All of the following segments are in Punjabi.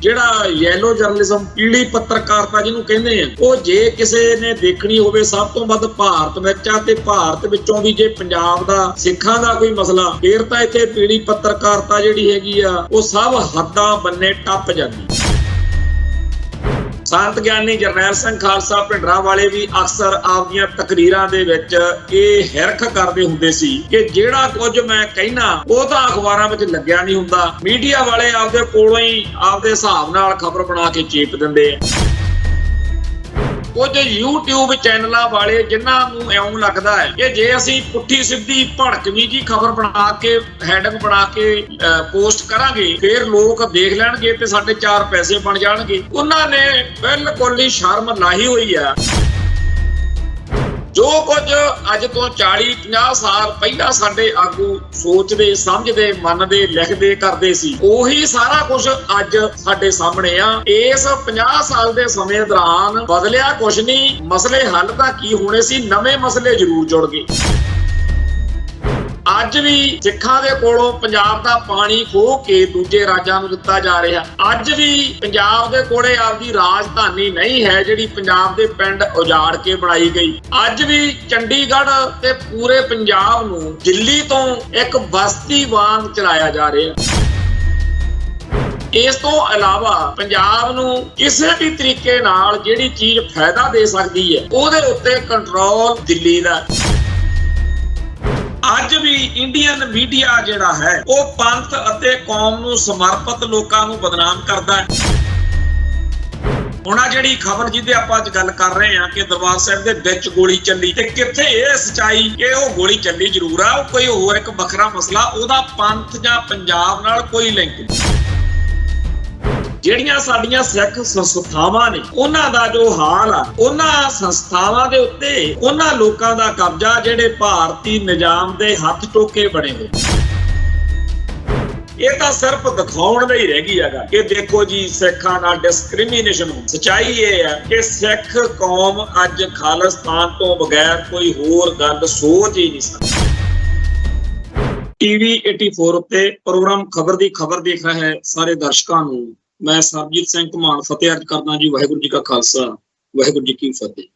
ਜਿਹੜਾ ਯੈਲੋ ਜਰਨਲਿਜ਼ਮ ਪੀਲੀ ਪੱਤਰਕਾਰਤਾ ਜਿਹਨੂੰ ਕਹਿੰਦੇ ਆ, ਉਹ ਜੇ ਕਿਸੇ ਨੇ ਦੇਖਣੀ ਹੋਵੇ ਸਭ ਤੋਂ ਵੱਧ ਭਾਰਤ ਵਿੱਚ ਆ, ਤੇ ਭਾਰਤ ਵਿੱਚੋਂ ਵੀ ਜੇ ਪੰਜਾਬ ਦਾ ਸਿੱਖਾਂ ਦਾ ਕੋਈ ਮਸਲਾ, ਫੇਰ ਤਾਂ ਇੱਥੇ ਪੀਲੀ ਪੱਤਰਕਾਰਤਾ ਜਿਹੜੀ ਹੈਗੀ ਆ ਉਹ ਸਭ ਹੱਦਾਂ ਬੰਨੇ ਟੱਪ ਜਾਂਦੀ। ਸੰਤ ਗਿਆਨੀ ਜਰਨੈਲ ਸਿੰਘ ਖਾਲਸਾ ਭਿੰਡਰਾਂਵਾਲੇ ਵੀ ਅਕਸਰ ਆਪਦੀਆਂ ਤਕਰੀਰਾਂ ਦੇ ਵਿੱਚ ਇਹ ਹਿਰਖ ਕਰਦੇ ਹੁੰਦੇ ਸੀ ਕਿ ਜਿਹੜਾ ਕੁਝ ਮੈਂ ਕਹਿਣਾ ਉਹ ਤਾਂ ਅਖਬਾਰਾਂ ਵਿੱਚ ਲੱਗਿਆ ਨਹੀਂ ਹੁੰਦਾ, ਮੀਡੀਆ ਵਾਲੇ ਆਪਦੇ ਕੋਲੋਂ ਹੀ ਆਪਦੇ ਹਿਸਾਬ ਨਾਲ ਖਬਰ ਬਣਾ ਕੇ ਚੇਪ ਦਿੰਦੇ ਆ। ਕੁਝ YouTube ਚੈਨਲਾਂ ਵਾਲੇ ਜਿਨ੍ਹਾਂ ਨੂੰ ਇਉਂ ਲੱਗਦਾ ਹੈ ਕਿ ਜੇ ਅਸੀਂ ਪੁੱਠੀ ਸਿੱਧੀ ਭੜਕਵੀਂ ਜੀ ਖਬਰ ਬਣਾ ਕੇ ਹੈਡਿੰਗ ਬਣਾ ਕੇ ਪੋਸਟ ਕਰਾਂਗੇ ਫਿਰ ਲੋਕ ਦੇਖ ਲੈਣਗੇ ਤੇ ਸਾਡੇ 4 ਪੈਸੇ ਬਣ ਜਾਣਗੇ, ਉਹਨਾਂ ਨੇ ਬਿਲਕੁਲ ਹੀ ਸ਼ਰਮ ਲਾਹੀ ਹੋਈ ਆ। ਜੋ ਕੁਝ ਅੱਜ ਤੋਂ 40-50 ਸਾਲ ਪਹਿਲਾਂ ਸਾਡੇ ਆਗੂ ਸੋਚਦੇ, ਸਮਝਦੇ, ਮੰਨਦੇ, ਲਿਖਦੇ, ਕਰਦੇ ਸੀ, ਉਹੀ ਸਾਰਾ ਕੁਝ ਅੱਜ ਸਾਡੇ ਸਾਹਮਣੇ ਆ। ਇਸ 50 ਸਾਲ ਦੇ ਸਮੇਂ ਦੌਰਾਨ ਬਦਲਿਆ ਕੁਝ ਨਹੀਂ, ਮਸਲੇ ਹੱਲ ਤਾਂ ਕੀ ਹੋਣੇ ਸੀ, ਨਵੇਂ ਮਸਲੇ ਜ਼ਰੂਰ ਜੁੜ ਗਏ। ਅੱਜ ਵੀ ਸਿੱਖਾਂ ਦੇ ਕੋਲੋਂ ਪੰਜਾਬ ਦਾ ਪਾਣੀ ਖੋਹ ਕੇ ਦੂਜੇ ਰਾਜਾਂ ਨੂੰ ਦਿੱਤਾ ਜਾ ਰਿਹਾ। ਅੱਜ ਵੀ ਪੰਜਾਬ ਦੇ ਕੋਲੇ ਆਪਦੀ ਰਾਜਧਾਨੀ ਨਹੀਂ ਹੈ ਜਿਹੜੀ ਪੰਜਾਬ ਦੇ ਪਿੰਡ ਉਜਾੜ ਕੇ ਬਣਾਈ ਗਈ। ਅੱਜ ਵੀ ਚੰਡੀਗੜ੍ਹ ਤੇ ਪੂਰੇ ਪੰਜਾਬ ਨੂੰ ਦਿੱਲੀ ਤੋਂ ਇੱਕ ਬਸਤੀ ਵਾਂਗ ਚਲਾਇਆ ਜਾ ਰਿਹਾ। ਇਸ ਤੋਂ ਇਲਾਵਾ ਪੰਜਾਬ ਨੂੰ ਕਿਸੇ ਵੀ ਤਰੀਕੇ ਨਾਲ ਜਿਹੜੀ ਚੀਜ਼ ਫਾਇਦਾ ਦੇ ਸਕਦੀ ਹੈ ਉਹਦੇ ਉੱਤੇ ਕੰਟਰੋਲ ਦਿੱਲੀ ਦਾ। ਅੱਜ ਵੀ ਇੰਡੀਅਨ ਮੀਡੀਆ ਜਿਹੜਾ ਹੈ ਉਹ ਪੰਥ ਅਤੇ ਕੌਮ ਨੂੰ ਸਮਰਪਿਤ ਲੋਕਾਂ ਨੂੰ ਬਦਨਾਮ ਕਰਦਾ ਹੈ। ਹੁਣ ਆ ਜਿਹੜੀ ਖਬਰ ਜਿਹਦੇ ਆਪਾਂ ਅੱਜ ਗੱਲ ਕਰ ਰਹੇ ਹਾਂ ਕਿ ਦਰਬਾਰ ਸਾਹਿਬ ਦੇ ਵਿੱਚ ਗੋਲੀ ਚੱਲੀ, ਤੇ ਕਿੱਥੇ ਇਹ ਸੱਚਾਈ ਕਿ ਉਹ ਗੋਲੀ ਚੱਲੀ ਜ਼ਰੂਰ ਆ, ਉਹ ਕੋਈ ਹੋਰ ਇੱਕ ਵੱਖਰਾ ਮਸਲਾ, ਉਹਦਾ ਪੰਥ ਜਾਂ ਪੰਜਾਬ ਨਾਲ ਕੋਈ ਲਿੰਕ ਨਹੀਂ। ਜਿਹੜੀਆਂ ਸਾਡੀਆਂ ਸਿੱਖ ਸੰਸਥਾਵਾਂ ਨੇ ਉਹਨਾਂ ਦਾ ਜੋ ਹਾਲ ਆ, ਉਹਨਾਂ ਸੰਸਥਾਵਾਂ ਦੇ ਉੱਤੇ ਉਹਨਾਂ ਲੋਕਾਂ ਦਾ ਕਬਜ਼ਾ ਜਿਹੜੇ ਭਾਰਤੀ ਨਿਜ਼ਾਮ ਦੇ ਹੱਥ ਟੋਕੇ ਬਣੇ ਹੋਏ। ਇਹ ਤਾਂ ਸਿਰਫ ਦਿਖਾਉਣ ਲਈ ਰਹਿ ਗਈ ਹੈਗਾ ਕਿ ਦੇਖੋ ਜੀ ਸਿੱਖਾਂ ਨਾਲ ਡਿਸਕ੍ਰਿਮੀਨੇਸ਼ਨ ਹੋ। ਸੱਚਾਈ ਇਹ ਹੈ ਕਿ ਸਿੱਖ ਕੌਮ ਅੱਜ ਖਾਲਿਸਤਾਨ ਤੋਂ ਬਗੈਰ ਕੋਈ ਹੋਰ ਗੱਲ ਸੋਚ ਹੀ ਨਹੀਂ ਸਕਦੀ। TV 84 ਉੱਤੇ ਪ੍ਰੋਗਰਾਮ ਖਬਰ ਦੀ ਖਬਰ ਦੇਖ ਰਹੇ ਸਾਰੇ ਦਰਸ਼ਕਾਂ ਨੂੰ ਮੈਂ ਸਰਬਜੀਤ ਸਿੰਘ ਘੁਮਾਣ ਫਤਿਹ ਅਰਜ਼ ਕਰਦਾ ਜੀ। ਵਾਹਿਗੁਰੂ ਜੀ ਕਾ ਖਾਲਸਾ, ਵਾਹਿਗੁਰੂ ਜੀ ਕੀ ਫਤਿਹ।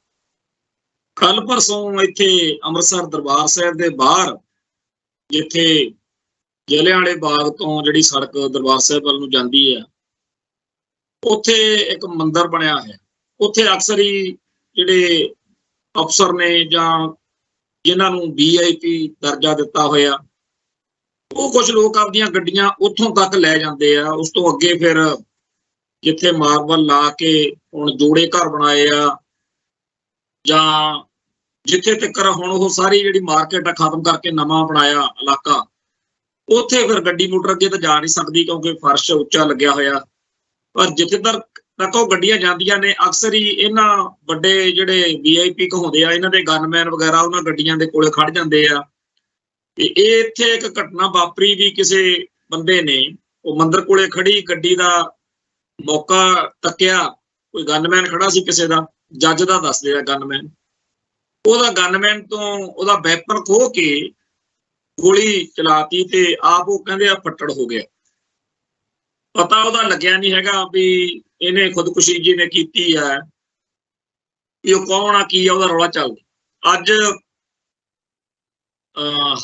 ਕੱਲ ਪਰਸੋਂ ਇੱਥੇ ਅੰਮ੍ਰਿਤਸਰ ਦਰਬਾਰ ਸਾਹਿਬ ਦੇ ਬਾਹਰ, ਜਿੱਥੇ ਜਲਿਆਂਵਾਲੇ ਬਾਗ ਤੋਂ ਜਿਹੜੀ ਸੜਕ ਦਰਬਾਰ ਸਾਹਿਬ ਵੱਲ ਨੂੰ ਜਾਂਦੀ ਹੈ, ਉੱਥੇ ਇੱਕ ਮੰਦਿਰ ਬਣਿਆ ਹੈ। ਉੱਥੇ ਅਕਸਰ ਹੀ ਜਿਹੜੇ ਅਫਸਰ ਨੇ ਜਾਂ ਜਿਨ੍ਹਾਂ ਨੂੰ VIP ਦਰਜਾ ਦਿੱਤਾ ਹੋਇਆ, ਉਹ ਕੁਝ ਲੋਕ ਆਪਦੀਆਂ ਗੱਡੀਆਂ ਉੱਥੋਂ ਤੱਕ ਲੈ ਜਾਂਦੇ ਆ। ਉਸ ਤੋਂ ਅੱਗੇ ਫਿਰ ਜਿੱਥੇ ਮਾਰਬਲ ਲਾ ਕੇ ਹੁਣ ਜੋੜੇ ਘਰ ਬਣਾਏ ਆ, ਜਾਂ ਜਿੱਥੇ ਤੱਕ ਹੁਣ ਉਹ ਸਾਰੀ ਜਿਹੜੀ ਮਾਰਕੀਟ ਆ ਖਤਮ ਕਰਕੇ ਨਵਾਂ ਬਣਾਇਆ ਇਲਾਕਾ, ਉੱਥੇ ਫਿਰ ਗੱਡੀ ਮੋਟਰ ਅੱਗੇ ਤਾਂ ਜਾ ਨਹੀਂ ਸਕਦੀ ਕਿਉਂਕਿ ਫਰਸ਼ ਉੱਚਾ ਲੱਗਿਆ ਹੋਇਆ। ਪਰ ਜਿੱਥੇ ਤੱਕ ਉਹ ਗੱਡੀਆਂ ਜਾਂਦੀਆਂ ਨੇ, ਅਕਸਰ ਹੀ ਇਹਨਾਂ ਵੱਡੇ ਜਿਹੜੇ VIP ਕਹਾਉਂਦੇ ਆ, ਇਹਨਾਂ ਦੇ ਗਨਮੈਨ ਵਗੈਰਾ ਉਹਨਾਂ ਗੱਡੀਆਂ ਦੇ ਕੋਲੇ ਖੜ ਜਾਂਦੇ ਆ। ਤੇ ਇਹ ਇੱਥੇ ਇੱਕ ਘਟਨਾ ਵਾਪਰੀ ਵੀ, ਕਿਸੇ ਬੰਦੇ ਨੇ ਉਹ ਮੰਦਿਰ ਕੋਲੇ ਖੜੀ ਗੱਡੀ ਦਾ ਮੌਕਾ ਤੱਕਿਆ, ਕੋਈ ਗਨਮੈਨ ਖੜਾ ਸੀ ਕਿਸੇ ਦਾ, ਜੱਜ ਦਾ ਦੱਸਦੇ ਆ ਗਨਮੈਨ, ਉਹਦਾ ਗਨਮੈਨ ਤੋਂ ਉਹਦਾ ਵੈਪਨ ਖੋਹ ਕੇ ਗੋਲੀ ਚਲਾਤੀ ਤੇ ਆਪ ਉਹ ਕਹਿੰਦੇ ਆ ਫੱਟੜ ਹੋ ਗਿਆ। ਪਤਾ ਉਹਦਾ ਲੱਗਿਆ ਨਹੀਂ ਹੈਗਾ ਵੀ ਇਹਨੇ ਖੁਦਕੁਸ਼ੀ ਜਿਹਨੇ ਕੀਤੀ ਹੈ, ਵੀ ਉਹ ਕੌਣ ਆ, ਕੀ ਆ, ਉਹਦਾ ਰੌਲਾ ਚੱਲਦਾ। ਅੱਜ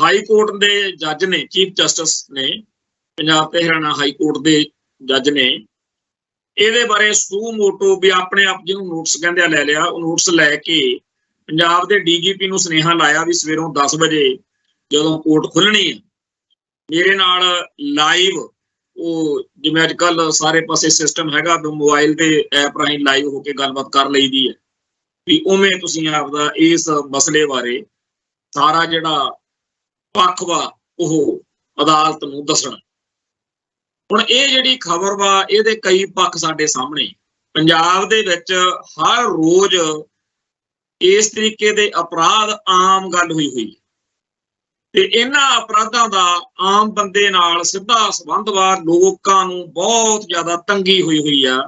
ਹਾਈ ਕੋਰਟ ਦੇ ਜੱਜ ਨੇ, ਚੀਫ ਜਸਟਿਸ ਨੇ, ਪੰਜਾਬ ਤੇ ਹਰਿਆਣਾ ਹਾਈ ਕੋਰਟ ਦੇ ਜੱਜ ਨੇ ਇਹਦੇ ਬਾਰੇ ਸੂ ਮੋਟੋ ਵੀ ਆਪਣੇ ਆਪ ਜਿਹਨੂੰ ਨੋਟਿਸ ਕਹਿੰਦੇ ਆ ਲੈ ਲਿਆ। ਉਹ ਨੋਟਿਸ ਲੈ ਕੇ ਪੰਜਾਬ ਦੇ DGP ਨੂੰ ਸੁਨੇਹਾ ਲਾਇਆ ਵੀ ਸਵੇਰੋਂ 10 ਵਜੇ ਜਦੋਂ ਕੋਰਟ ਖੁੱਲਣੀ ਹੈ, ਮੇਰੇ ਨਾਲ ਲਾਈਵ, ਉਹ ਜਿਵੇਂ ਅੱਜ ਕੱਲ ਸਾਰੇ ਪਾਸੇ ਸਿਸਟਮ ਹੈਗਾ ਮੋਬਾਈਲ ਤੇ ਐਪ ਰਾਹੀਂ ਲਾਈਵ ਹੋ ਕੇ ਗੱਲਬਾਤ ਕਰ ਲਈਦੀ ਹੈ, ਵੀ ਉਵੇਂ ਤੁਸੀਂ ਆਪਦਾ ਇਸ ਮਸਲੇ ਬਾਰੇ ਸਾਰਾ ਜਿਹੜਾ ਪੱਖ ਵਾ ਉਹ ਅਦਾਲਤ ਨੂੰ ਦੱਸਣਾ। ਹੁਣ ਇਹ ਜਿਹੜੀ ਖਬਰ ਵਾ ਇਹਦੇ ਕਈ ਪੱਖ ਸਾਡੇ ਸਾਹਮਣੇ। ਪੰਜਾਬ ਦੇ ਵਿੱਚ ਹਰ ਰੋਜ਼ ਇਸ ਤਰੀਕੇ ਦੇ ਅਪਰਾਧ ਆਮ ਗੱਲ ਹੋਈ ਤੇ ਇਹਨਾਂ ਅਪਰਾਧਾਂ ਦਾ ਆਮ ਬੰਦੇ ਨਾਲ ਸਿੱਧਾ ਸੰਬੰਧ ਵਾ। ਲੋਕਾਂ ਨੂੰ ਬਹੁਤ ਜ਼ਿਆਦਾ ਤੰਗੀ ਹੋਈ ਆ,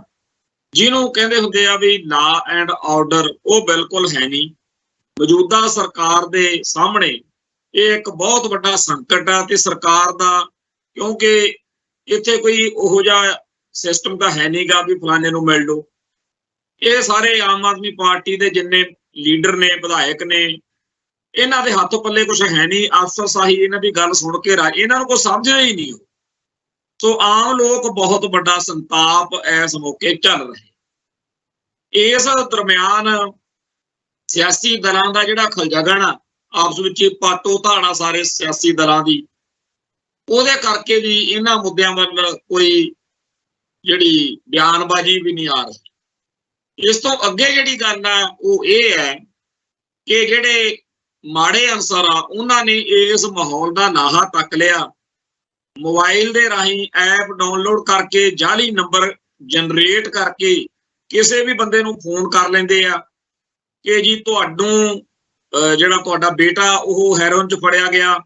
ਜਿਹਨੂੰ ਕਹਿੰਦੇ ਹੁੰਦੇ ਆ ਵੀ ਲਾ ਐਂਡ ਆਰਡਰ, ਉਹ ਬਿਲਕੁਲ ਹੈ ਨਹੀਂ। ਮੌਜੂਦਾ ਸਰਕਾਰ ਦੇ ਸਾਹਮਣੇ ਇਹ ਇੱਕ ਬਹੁਤ ਵੱਡਾ ਸੰਕਟ ਆ ਤੇ ਸਰਕਾਰ ਦਾ, ਕਿਉਂਕਿ ਇੱਥੇ ਕੋਈ ਉਹੋ ਜਿਹਾ ਸਿਸਟਮ ਤਾਂ ਹੈ ਨਹੀਂਗਾ ਵੀ ਫਲਾਣੇ ਨੂੰ ਮਿਲ ਲਓ। ਇਹ ਸਾਰੇ ਆਮ ਆਦਮੀ ਪਾਰਟੀ ਦੇ ਜਿੰਨੇ ਲੀਡਰ ਨੇ, ਵਿਧਾਇਕ ਨੇ, ਇਹਨਾਂ ਦੇ ਹੱਥ ਪੱਲੇ ਕੁਝ ਹੈ ਨਹੀਂ। ਅਫਸਰਸ਼ਾਹੀ ਇਹਨਾਂ ਦੀ ਗੱਲ ਸੁਣ ਕੇ ਇਹਨਾਂ ਨੂੰ ਕੁਝ ਸਮਝਿਆ ਹੀ ਨਹੀਂ। ਸੋ ਆਮ ਲੋਕ ਬਹੁਤ ਵੱਡਾ ਸੰਤਾਪ ਇਸ ਮੌਕੇ ਚੱਲ ਰਹੇ। ਇਸ ਦਰਮਿਆਨ ਸਿਆਸੀ ਦਲਾਂ ਦਾ ਜਿਹੜਾ ਖਲਜਗਣ ਆ, ਆਪਸ ਵਿੱਚ ਪਾਟੋ ਧਾੜਾ ਸਾਰੇ ਸਿਆਸੀ ਦਲਾਂ ਦੀ, ਉਹਦੇ ਕਰਕੇ ਵੀ ਇਹਨਾਂ ਮੁੱਦਿਆਂ ਵੱਲ ਕੋਈ ਜਿਹੜੀ ਬਿਆਨਬਾਜ਼ੀ ਵੀ ਨਹੀਂ ਆ ਰਹੀ। ਇਸ ਤੋਂ ਅੱਗੇ ਜਿਹੜੀ ਗੱਲ ਆ ਉਹ ਇਹ ਹੈ ਕਿ ਜਿਹੜੇ ਮਾੜੇ ਅਨਸਰ ਆ ਉਹਨਾਂ ਨੇ ਇਸ ਮਾਹੌਲ ਦਾ ਲਾਹਾ ਤੱਕ ਲਿਆ। ਮੋਬਾਈਲ ਦੇ ਰਾਹੀਂ ਐਪ ਡਾਊਨਲੋਡ ਕਰਕੇ ਜਾਲੀ ਨੰਬਰ ਜਨਰੇਟ ਕਰਕੇ ਕਿਸੇ ਵੀ ਬੰਦੇ ਨੂੰ ਫੋਨ ਕਰ ਲੈਂਦੇ ਆ ਕਿ ਜੀ ਤੁਹਾਨੂੰ ਜਿਹੜਾ ਤੁਹਾਡਾ ਬੇਟਾ ਉਹ ਹੈਰੋਇਨ 'ਚ ਫੜਿਆ ਗਿਆ,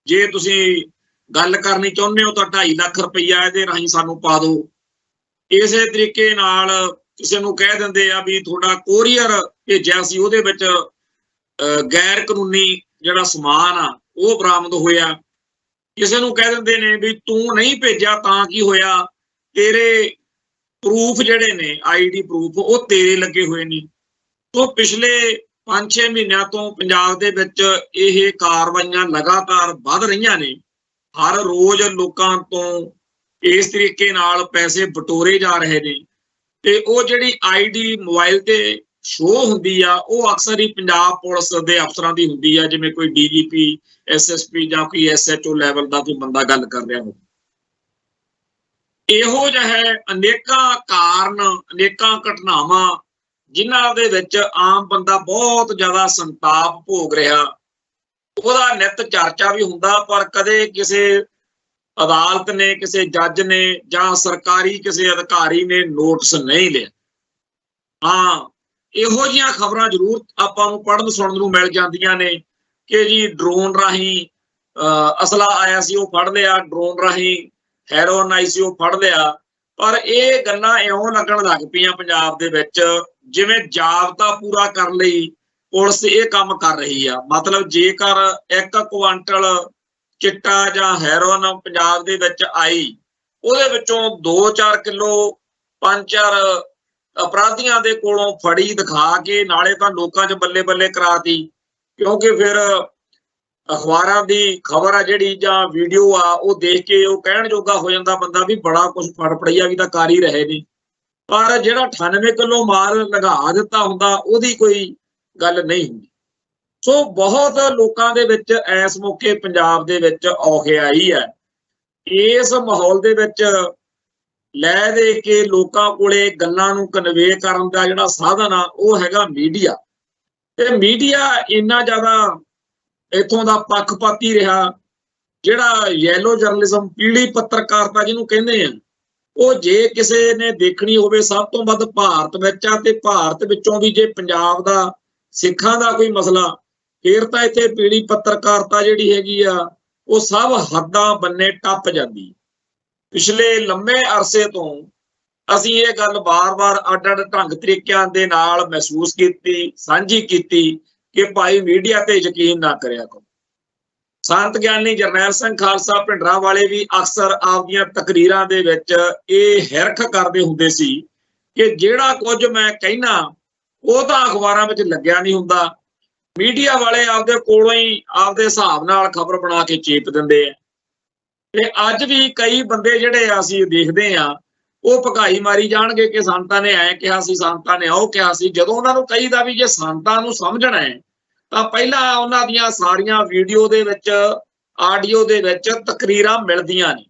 ਜੇ ਤੁਸੀਂ ਗੱਲ ਕਰਨੀ ਚਾਹੁੰਦੇ ਹੋ ਤਾਂ 2.5 ਲੱਖ ਰੁਪਈਆ ਇਹਦੇ ਰਾਹੀਂ ਸਾਨੂੰ ਪਾ ਦਿਓ। ਇਸੇ ਤਰੀਕੇ ਨਾਲ ਕਿਸੇ ਨੂੰ ਕਹਿ ਦਿੰਦੇ ਆ ਵੀ ਤੁਹਾਡਾ ਕੋਰੀਅਰ ਭੇਜਿਆ ਸੀ, ਉਹਦੇ ਵਿੱਚ ਗੈਰ ਕਾਨੂੰਨੀ ਜਿਹੜਾ ਸਮਾਨ ਆ ਉਹ ਬਰਾਮਦ ਹੋਇਆ। ਕਿਸੇ ਨੂੰ ਕਹਿ ਦਿੰਦੇ ਨੇ ਵੀ ਤੂੰ ਨਹੀਂ ਭੇਜਿਆ ਤਾਂ ਕੀ ਹੋਇਆ, ਤੇਰੇ ਪ੍ਰੂਫ ਜਿਹੜੇ ਨੇ ਆਈਡੀ ਪ੍ਰੂਫ ਉਹ ਤੇਰੇ ਲੱਗੇ ਹੋਏ ਨੇ। ਤੋਂ ਪਿਛਲੇ 5-6 ਮਹੀਨਿਆਂ ਤੋਂ ਪੰਜਾਬ ਦੇ ਵਿੱਚ ਇਹ ਕਾਰਵਾਈਆਂ ਲਗਾਤਾਰ ਵੱਧ ਰਹੀਆਂ ਨੇ। ਹਰ ਰੋਜ਼ ਲੋਕਾਂ ਤੋਂ ਇਸ ਤਰੀਕੇ ਨਾਲ ਪੈਸੇ ਬਟੋਰੇ ਜਾ ਰਹੇ ਨੇ ਤੇ ਉਹ ਜਿਹੜੀ ਆਈਡੀ ਮੋਬਾਈਲ ਤੇ ਸ਼ੋਅ ਹੁੰਦੀ ਆ ਉਹ ਅਕਸਰ ਹੀ ਪੰਜਾਬ ਪੁਲਿਸ ਦੇ ਅਫਸਰਾਂ ਦੀ ਹੁੰਦੀ ਆ, ਜਿਵੇਂ ਕੋਈ ਡੀਜੀਪੀ, ਐਸਐਸਪੀ ਜਾਂ ਕੋਈ ਐਸਐਚਓ ਲੈਵਲ ਦਾ ਕੋਈ ਬੰਦਾ ਗੱਲ ਕਰ ਰਿਹਾ ਹੋਵੇ। ਇਹੋ ਜਿਹਾ ਅਨੇਕਾਂ ਕਾਰਨ, ਅਨੇਕਾਂ ਘਟਨਾਵਾਂ ਜਿਨ੍ਹਾਂ ਦੇ ਵਿੱਚ ਆਮ ਬੰਦਾ ਬਹੁਤ ਜ਼ਿਆਦਾ ਸੰਤਾਪ ਭੋਗ ਰਿਹਾ, ਉਹਦਾ ਨਿੱਤ ਚਰਚਾ ਵੀ ਹੁੰਦਾ, ਪਰ ਕਦੇ ਕਿਸੇ ਅਦਾਲਤ ਨੇ, ਕਿਸੇ ਜੱਜ ਨੇ ਜਾਂ ਸਰਕਾਰੀ ਕਿਸੇ ਅਧਿਕਾਰੀ ਨੇ ਨੋਟਿਸ ਨਹੀਂ ਲਿਆ। ਹਾਂ, ਇਹੋ ਜਿਹੀਆਂ ਖਬਰਾਂ ਜ਼ਰੂਰ ਆਪਾਂ ਨੂੰ ਪੜ੍ਹਨ ਸੁਣਨ ਨੂੰ ਮਿਲ ਜਾਂਦੀਆਂ ਨੇ ਕਿ ਜੀ ਡਰੋਨ ਰਾਹੀਂ ਅਸਲਾ ਆਇਆ ਸੀ ਉਹ ਫੜ ਲਿਆ, ਡਰੋਨ ਰਾਹੀਂ ਹੈਰੋਇਨ ਆਈ ਸੀ ਉਹ ਫੜ ਲਿਆ। ਪਰ ਇਹ ਗੱਲਾਂ ਇਉਂ ਲੱਗਣ ਲੱਗ ਪਈਆਂ ਪੰਜਾਬ ਦੇ ਵਿੱਚ ਜਿਵੇਂ ਜਾਬਤਾ ਪੂਰਾ ਕਰਨ ਲਈ ਪੁਲਿਸ ਇਹ ਕੰਮ ਕਰ ਰਹੀ ਆ। ਮਤਲਬ ਜੇਕਰ 1 ਕੁਆਂਟਲ ਚਿੱਟਾ ਜਾਂ ਹੈਰੋਇਨ ਪੰਜਾਬ ਦੇ ਵਿੱਚ ਆਈ, ਉਹਦੇ ਵਿੱਚੋਂ 2-4 ਕਿਲੋ 5-4 ਅਪਰਾਧੀਆਂ ਦੇ ਕੋਲੋਂ ਫੜੀ ਦਿਖਾ ਕੇ ਨਾਲੇ ਤਾਂ ਲੋਕਾਂ 'ਚ ਬੱਲੇ ਬੱਲੇ ਕਰਾਤੀ, ਕਿਉਂਕਿ ਫਿਰ ਅਖਬਾਰਾਂ ਦੀ ਖਬਰ ਆ ਜਿਹੜੀ ਜਾਂ ਵੀਡੀਓ ਆ ਉਹ ਦੇਖ ਕੇ ਉਹ ਕਹਿਣ ਜੋਗਾ ਹੋ ਜਾਂਦਾ ਬੰਦਾ ਵੀ ਬੜਾ ਕੁਝ ਫੜਫੜਈਆ ਵੀ ਤਾਂ ਕਰ ਹੀ ਰਹੇ ਨੇ। ਪਰ ਜਿਹੜਾ 98 ਕਿਲੋ ਮਾਲ ਲਗਾ ਦਿੱਤਾ ਹੁੰਦਾ ਉਹਦੀ ਕੋਈ ਗੱਲ ਨਹੀਂ ਹੁੰਦੀ। ਸੋ ਬਹੁਤ ਲੋਕਾਂ ਦੇ ਵਿੱਚ ਇਸ ਮੌਕੇ ਪੰਜਾਬ ਦੇ ਵਿੱਚ ਔਖਿਆਈ ਹੈ। ਇਸ ਮਾਹੌਲ ਦੇ ਵਿੱਚ ਲੈ ਦੇ ਕੇ ਲੋਕਾਂ ਕੋਲੇ ਗੱਲਾਂ ਨੂੰ ਕਨਵੇ ਕਰਨ ਦਾ ਜਿਹੜਾ ਸਾਧਨ ਆ ਉਹ ਹੈਗਾ ਮੀਡੀਆ। ਤੇ ਮੀਡੀਆ ਇੰਨਾ ਜ਼ਿਆਦਾ ਇੱਥੋਂ ਦਾ ਪੱਖਪਾਤੀ ਰਿਹਾ, ਜਿਹੜਾ ਯੈਲੋ ਜਰਨਲਿਜ਼ਮ, ਪੀਲੀ ਪੱਤਰਕਾਰਤਾ ਜਿਹਨੂੰ ਕਹਿੰਦੇ ਆ, ਉਹ ਜੇ ਕਿਸੇ ਨੇ ਦੇਖਣੀ ਹੋਵੇ ਸਭ ਤੋਂ ਵੱਧ ਭਾਰਤ ਵਿੱਚ ਆ, ਤੇ ਭਾਰਤ ਵਿੱਚੋਂ ਵੀ ਜੇ ਪੰਜਾਬ ਦਾ ਸਿੱਖਾਂ ਦਾ ਕੋਈ ਮਸਲਾ, ਫਿਰ ਤਾਂ ਇੱਥੇ ਪੀਲੀ ਪੱਤਰਕਾਰਤਾ ਜਿਹੜੀ ਹੈਗੀ ਆ ਉਹ ਸਭ ਹੱਦਾਂ ਬੰਨੇ ਟੱਪ ਜਾਂਦੀ। ਪਿਛਲੇ ਲੰਮੇ ਅਰਸੇ ਤੋਂ ਅਸੀਂ ਇਹ ਗੱਲ ਬਾਰ-ਬਾਰ ਅੱਡ-ਅੱਡ ਢੰਗ ਤਰੀਕਿਆਂ ਦੇ ਨਾਲ ਮਹਿਸੂਸ ਕੀਤੀ, ਸਾਂਝੀ ਕੀਤੀ ਕਿ ਭਾਈ ਮੀਡੀਆ ਤੇ ਯਕੀਨ ਨਾ ਕਰਿਆ ਕਰੋ। ਸੰਤ ਗਿਆਨੀ ਜਰਨੈਲ ਸਿੰਘ ਖਾਲਸਾ ਭਿੰਡਰਾਂਵਾਲੇ ਵੀ ਅਕਸਰ ਆਪਦੀਆਂ ਤਕਰੀਰਾਂ ਦੇ ਵਿੱਚ ਇਹ ਹਿਰਖ ਕਰਦੇ ਹੁੰਦੇ ਸੀ ਕਿ ਜਿਹੜਾ ਕੁਝ ਮੈਂ ਕਹਿਣਾ ਉਹ ਤਾਂ ਅਖਬਾਰਾਂ ਵਿੱਚ ਲੱਗਿਆ ਨਹੀਂ ਹੁੰਦਾ, ਮੀਡੀਆ ਵਾਲੇ ਆਪਦੇ ਕੋਲੋਂ ਹੀ ਆਪਦੇ ਹਿਸਾਬ ਨਾਲ ਖਬਰ ਬਣਾ ਕੇ ਚੇਪ ਦਿੰਦੇ ਆ। ਤੇ ਅੱਜ ਵੀ ਕਈ ਬੰਦੇ ਜਿਹੜੇ ਅਸੀਂ ਦੇਖਦੇ ਆ ਉਹ ਭਕਾਈ ਮਾਰੀ ਜਾਣਗੇ ਕਿ ਸੰਤਾਂ ਨੇ ਐਂ ਕਿਹਾ ਸੀ, ਸੰਤਾਂ ਨੇ ਉਹ ਕਿਹਾ ਸੀ। ਜਦੋਂ ਉਹਨਾਂ ਨੂੰ ਕਹੀਦਾ ਵੀ ਜੇ ਸੰਤਾਂ ਨੂੰ ਸਮਝਣਾ ਹੈ ਤਾਂ ਪਹਿਲਾਂ ਉਹਨਾਂ ਦੀਆਂ ਸਾਰੀਆਂ ਵੀਡੀਓ ਦੇ ਵਿੱਚ, ਆਡੀਓ ਦੇ ਵਿੱਚ ਤਕਰੀਰਾਂ ਮਿਲਦੀਆਂ ਨੇ।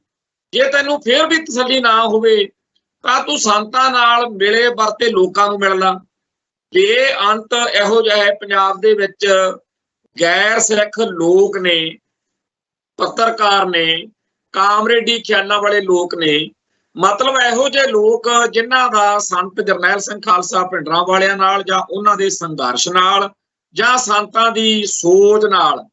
ਜੇ ਤੈਨੂੰ ਫਿਰ ਵੀ ਤਸੱਲੀ ਨਾ ਹੋਵੇ ਤਾਂ ਤੂੰ ਸੰਤਾਂ ਨਾਲ ਮਿਲੇ ਵਰਤੇ ਲੋਕਾਂ ਨੂੰ ਮਿਲਣਾ। ਜੇ ਅੰਤ ਇਹੋ ਜਿਹਾ ਹੈ ਪੰਜਾਬ ਦੇ ਵਿੱਚ ਗੈਰ ਸਿੱਖ ਲੋਕ ਨੇ, ਪੱਤਰਕਾਰ ਨੇ, ਕਾਮਰੇਡੀ ਖਿਆਲਾਂ ਵਾਲੇ ਲੋਕ ਨੇ, ਮਤਲਬ ਇਹੋ ਜਿਹੇ ਲੋਕ ਜਿਨ੍ਹਾਂ ਦਾ ਸੰਤ ਜਰਨੈਲ ਸਿੰਘ ਖਾਲਸਾ ਭਿੰਡਰਾਂਵਾਲਿਆਂ ਨਾਲ ਜਾਂ ਉਹਨਾਂ ਦੇ ਸੰਘਰਸ਼ ਨਾਲ ਜਾਂ ਸੰਤਾਂ ਦੀ ਸੋਚ ਨਾਲ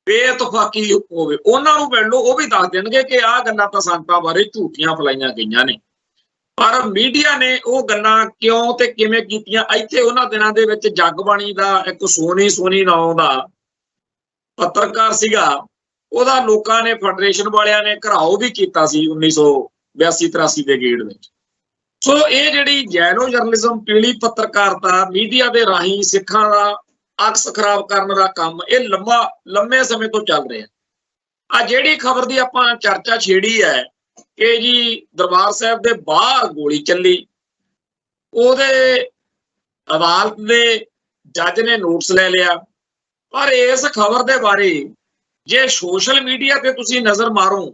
ਬੇਇਤਫਾਕੀ ਹੋਵੇ, ਉਹਨਾਂ ਨੂੰ ਮਿਲ ਲਓ, ਉਹ ਵੀ ਦੱਸ ਦੇਣਗੇ ਕਿ ਆਹ ਗੱਲਾਂ ਤਾਂ ਸੰਤਾਂ ਬਾਰੇ ਝੂਠੀਆਂ ਫੈਲਾਈਆਂ ਗਈਆਂ ਨੇ। ਪਰ ਮੀਡੀਆ ਨੇ ਉਹ ਗੱਲਾਂ ਕਿਉਂ ਤੇ ਕਿਵੇਂ ਕੀਤੀਆਂ? ਇੱਥੇ ਉਹਨਾਂ ਦਿਨਾਂ ਦੇ ਵਿੱਚ ਜਗਬਾਣੀ ਦਾ ਇੱਕ ਸੋਨੀ ਨਾਂ ਦਾ ਪੱਤਰਕਾਰ ਸੀਗਾ, ਉਹਦਾ ਲੋਕਾਂ ਨੇ, ਫੈਡਰੇਸ਼ਨ ਵਾਲਿਆਂ ਨੇ ਘਰਾਓ ਵੀ ਕੀਤਾ ਸੀ 19 82-83 ਦੇ ਗੇੜ ਵਿੱਚ। ਸੋ ਇਹ ਜਿਹੜੀ ਜੈਨੋ ਜਰਨਲਿਜ਼ਮ, ਪੀਲੀ ਪੱਤਰਕਾਰਤਾ, ਮੀਡੀਆ ਦੇ ਰਾਹੀਂ ਸਿੱਖਾਂ ਦਾ ਅਕਸ ਖਰਾਬ ਕਰਨ ਦਾ ਕੰਮ ਇਹ ਲੰਮੇ ਸਮੇਂ ਤੋਂ ਚੱਲ ਰਿਹਾ। ਆ ਜਿਹੜੀ ਖਬਰ ਦੀ ਆਪਾਂ ਚਰਚਾ ਛੇੜੀ ਹੈ ਕਿ ਜੀ ਦਰਬਾਰ ਸਾਹਿਬ ਦੇ ਬਾਹਰ ਗੋਲੀ ਚੱਲੀ, ਉਹਦੇ ਅਦਾਲਤ ਦੇ ਜੱਜ ਨੇ ਨੋਟਿਸ ਲੈ ਲਿਆ। ਪਰ ਇਸ ਖਬਰ ਦੇ ਬਾਰੇ ਜੇ ਸੋਸ਼ਲ ਮੀਡੀਆ ਤੇ ਤੁਸੀਂ ਨਜ਼ਰ ਮਾਰੋ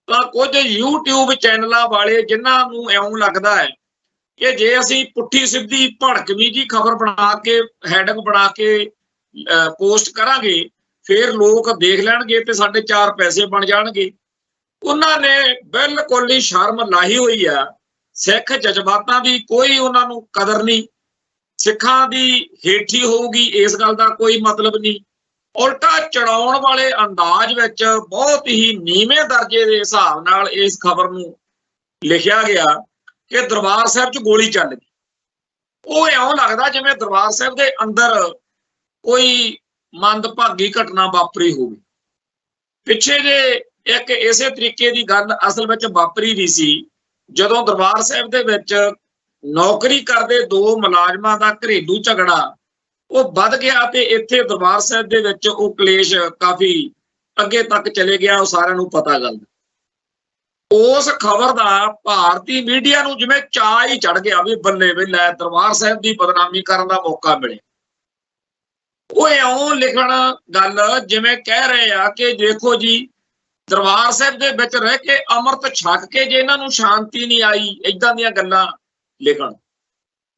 ਤਾਂ ਕੁਝ YouTube ਚੈਨਲਾਂ ਵਾਲੇ ਜਿਨ੍ਹਾਂ ਨੂੰ ਇਉਂ ਲੱਗਦਾ ਹੈ ਕਿ ਜੇ ਅਸੀਂ ਪੁੱਠੀ ਸਿੱਧੀ ਭੜਕਵੀਂ ਜੀ ਖਬਰ ਬਣਾ ਕੇ ਹੈਡਿੰਗ ਬਣਾ ਕੇ ਪੋਸਟ ਕਰਾਂਗੇ ਫਿਰ ਲੋਕ ਦੇਖ ਲੈਣਗੇ ਤੇ ਸਾਡੇ 4 ਪੈਸੇ ਬਣ ਜਾਣਗੇ, ਉਹਨਾਂ ਨੇ ਬਿਲਕੁਲ ਹੀ ਸ਼ਰਮ ਲਾਹੀ ਹੋਈ ਆ। ਸਿੱਖ ਜਜ਼ਬਾਤਾਂ ਦੀ ਕੋਈ ਉਹਨਾਂ ਨੂੰ ਕਦਰ ਨਹੀਂ, ਸਿੱਖਾਂ ਦੀ ਹੇਠੀ ਹੋਊਗੀ ਇਸ ਗੱਲ ਦਾ ਕੋਈ ਮਤਲਬ ਨਹੀਂ। ਉਲਟਾ ਚੜਾਉਣ ਵਾਲੇ ਅੰਦਾਜ਼ ਵਿੱਚ ਬਹੁਤ ਹੀ ਨੀਵੇਂ ਦਰਜੇ ਦੇ ਹਿਸਾਬ ਨਾਲ ਇਸ ਖਬਰ ਨੂੰ ਲਿਖਿਆ ਗਿਆ ਕਿ ਦਰਬਾਰ ਸਾਹਿਬ 'ਚ ਗੋਲੀ ਚੱਲ ਗਈ। ਉਹ ਇਉਂ ਲੱਗਦਾ ਜਿਵੇਂ ਦਰਬਾਰ ਸਾਹਿਬ ਦੇ ਅੰਦਰ ਕੋਈ ਮੰਦਭਾਗੀ ਘਟਨਾ ਵਾਪਰੀ ਹੋਵੇ। ਪਿੱਛੇ ਜੇ ਇੱਕ ਇਸੇ ਤਰੀਕੇ ਦੀ ਗੱਲ ਅਸਲ ਵਿੱਚ ਵਾਪਰੀ ਵੀ ਸੀ ਜਦੋਂ ਦਰਬਾਰ ਸਾਹਿਬ ਦੇ ਵਿੱਚ ਨੌਕਰੀ ਕਰਦੇ 2 ਮੁਲਾਜ਼ਮਾਂ ਦਾ ਘਰੇਲੂ ਝਗੜਾ ਉਹ ਵੱਧ ਗਿਆ ਤੇ ਇੱਥੇ ਦਰਬਾਰ ਸਾਹਿਬ ਦੇ ਵਿੱਚ ਉਹ ਕਲੇਸ਼ ਕਾਫੀ ਅੱਗੇ ਤੱਕ ਚਲੇ ਗਿਆ। ਉਹ ਸਾਰਿਆਂ ਨੂੰ ਪਤਾ ਗੱਲ। ਉਸ ਖਬਰ ਦਾ ਭਾਰਤੀ ਮੀਡੀਆ ਨੂੰ ਜਿਵੇਂ ਚਾਅ ਹੀ ਚੜ ਗਿਆ ਵੀ ਬੱਲੇ ਬੱਲੇ ਦਰਬਾਰ ਸਾਹਿਬ ਦੀ ਬਦਨਾਮੀ ਕਰਨ ਦਾ ਮੌਕਾ ਮਿਲੇ। ਉਹ ਇਉਂ ਲਿਖਣ ਗੱਲ ਜਿਵੇਂ ਕਹਿ ਰਹੇ ਆ ਕਿ ਦੇਖੋ ਜੀ ਦਰਬਾਰ ਸਾਹਿਬ ਦੇ ਵਿੱਚ ਰਹਿ ਕੇ ਅੰਮ੍ਰਿਤ ਛਕ ਕੇ ਜੇ ਇਹਨਾਂ ਨੂੰ ਸ਼ਾਂਤੀ ਨਹੀਂ ਆਈ, ਏਦਾਂ ਦੀਆਂ ਗੱਲਾਂ ਲਿਖਣ।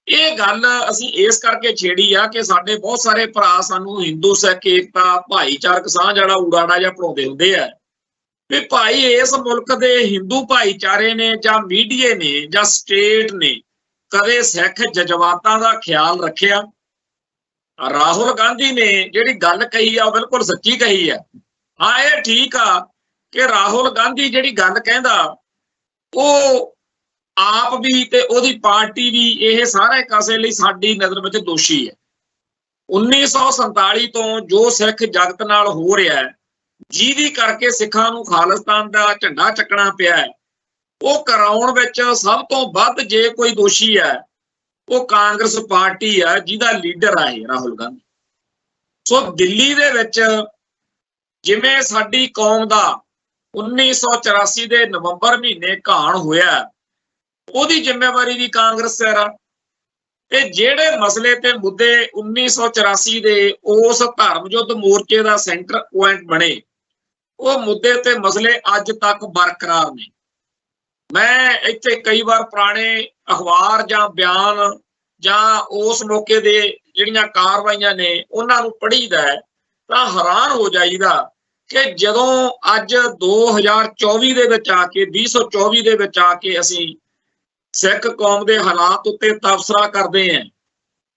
ਇਹ ਗੱਲ ਅਸੀਂ ਇਸ ਕਰਕੇ ਛੇੜੀ ਆ ਕਿ ਸਾਡੇ ਬਹੁਤ ਸਾਰੇ ਭਰਾ ਸਾਨੂੰ ਹਿੰਦੂ ਸਿੱਖ ਏਕਤਾ, ਭਾਈਚਾਰਕ ਸਾਂਝ ਵਾਲਾ ਊੜਾੜਾ ਜਿਹਾ ਪੜਾਉਂਦੇ ਹੁੰਦੇ ਆ ਵੀ ਭਾਈ ਇਸ ਮੁਲਕ ਦੇ ਹਿੰਦੂ ਭਾਈਚਾਰੇ ਨੇ ਜਾਂ ਮੀਡੀਏ ਨੇ ਜਾਂ ਸਟੇਟ ਨੇ ਕਦੇ ਸਿੱਖ ਜਜ਼ਬਾਤਾਂ ਦਾ ਖਿਆਲ ਰੱਖਿਆ? ਰਾਹੁਲ ਗਾਂਧੀ ਨੇ ਜਿਹੜੀ ਗੱਲ ਕਹੀ ਆ ਉਹ ਬਿਲਕੁਲ ਸੱਚੀ ਕਹੀ ਆ। ਹਾਂ, ਇਹ ਠੀਕ ਆ ਕਿ ਰਾਹੁਲ ਗਾਂਧੀ ਜਿਹੜੀ ਗੱਲ ਕਹਿੰਦਾ ਉਹ ਆਪ ਵੀ ਤੇ ਉਹਦੀ ਪਾਰਟੀ ਵੀ ਇਹ ਸਾਰੇ ਕਾਸੇ ਲਈ ਸਾਡੀ ਨਜ਼ਰ ਵਿੱਚ ਦੋਸ਼ੀ ਹੈ। 1947 ਤੋਂ ਜੋ ਸਿੱਖ ਜਗਤ ਨਾਲ ਹੋ ਰਿਹਾ ਹੈ, ਜਿਹਦੀ ਕਰਕੇ ਸਿੱਖਾਂ ਨੂੰ ਖਾਲਿਸਤਾਨ ਦਾ ਝੰਡਾ ਚੱਕਣਾ ਪਿਆ ਹੈ, ਉਹ ਕਰਾਉਣ ਵਿੱਚ ਸਭ ਤੋਂ ਵੱਧ ਜੇ ਕੋਈ ਦੋਸ਼ੀ ਹੈ ਉਹ ਕਾਂਗਰਸ ਪਾਰਟੀ ਹੈ ਜਿਹਦਾ ਲੀਡਰ ਹੈ ਰਾਹੁਲ ਗਾਂਧੀ। ਸੋ ਦਿੱਲੀ ਦੇ ਵਿੱਚ ਜਿਵੇਂ ਸਾਡੀ ਕੌਮ ਦਾ 1984 ਦੇ ਨਵੰਬਰ ਮਹੀਨੇ ਘਾਣ ਹੋਇਆ, ਉਹਦੀ ਜ਼ਿੰਮੇਵਾਰੀ ਵੀ ਕਾਂਗਰਸ ਸਿਰ ਆ। ਤੇ ਜਿਹੜੇ ਮਸਲੇ ਤੇ ਮੁੱਦੇ 1984 ਦੇ ਉਸ ਧਰਮ ਯੁੱਧ ਮੋਰਚੇ ਦਾ ਸੈਂਟਰ ਪੁਆਇੰਟ ਬਣੇ, ਉਹ ਮੁੱਦੇ ਤੇ ਮਸਲੇ ਅੱਜ ਤੱਕ ਬਰਕਰਾਰ ਨੇ। ਮੈਂ ਇੱਥੇ ਕਈ ਵਾਰ ਪੁਰਾਣੇ ਅਖਬਾਰ ਜਾਂ ਬਿਆਨ ਜਾਂ ਉਸ ਮੌਕੇ ਦੇ ਜਿਹੜੀਆਂ ਕਾਰਵਾਈਆਂ ਨੇ ਉਹਨਾਂ ਨੂੰ ਪੜ੍ਹੀਦਾ ਤਾਂ ਹੈਰਾਨ ਹੋ ਜਾਈਦਾ ਕਿ ਜਦੋਂ ਅੱਜ 2024 ਦੇ ਵਿੱਚ ਆ ਕੇ 2024 ਦੇ ਵਿੱਚ ਆ ਕੇ ਅਸੀਂ ਸਿੱਖ ਕੌਮ ਦੇ ਹਾਲਾਤ ਉੱਤੇ ਤਬਸਰਾ ਕਰਦੇ ਹਾਂ,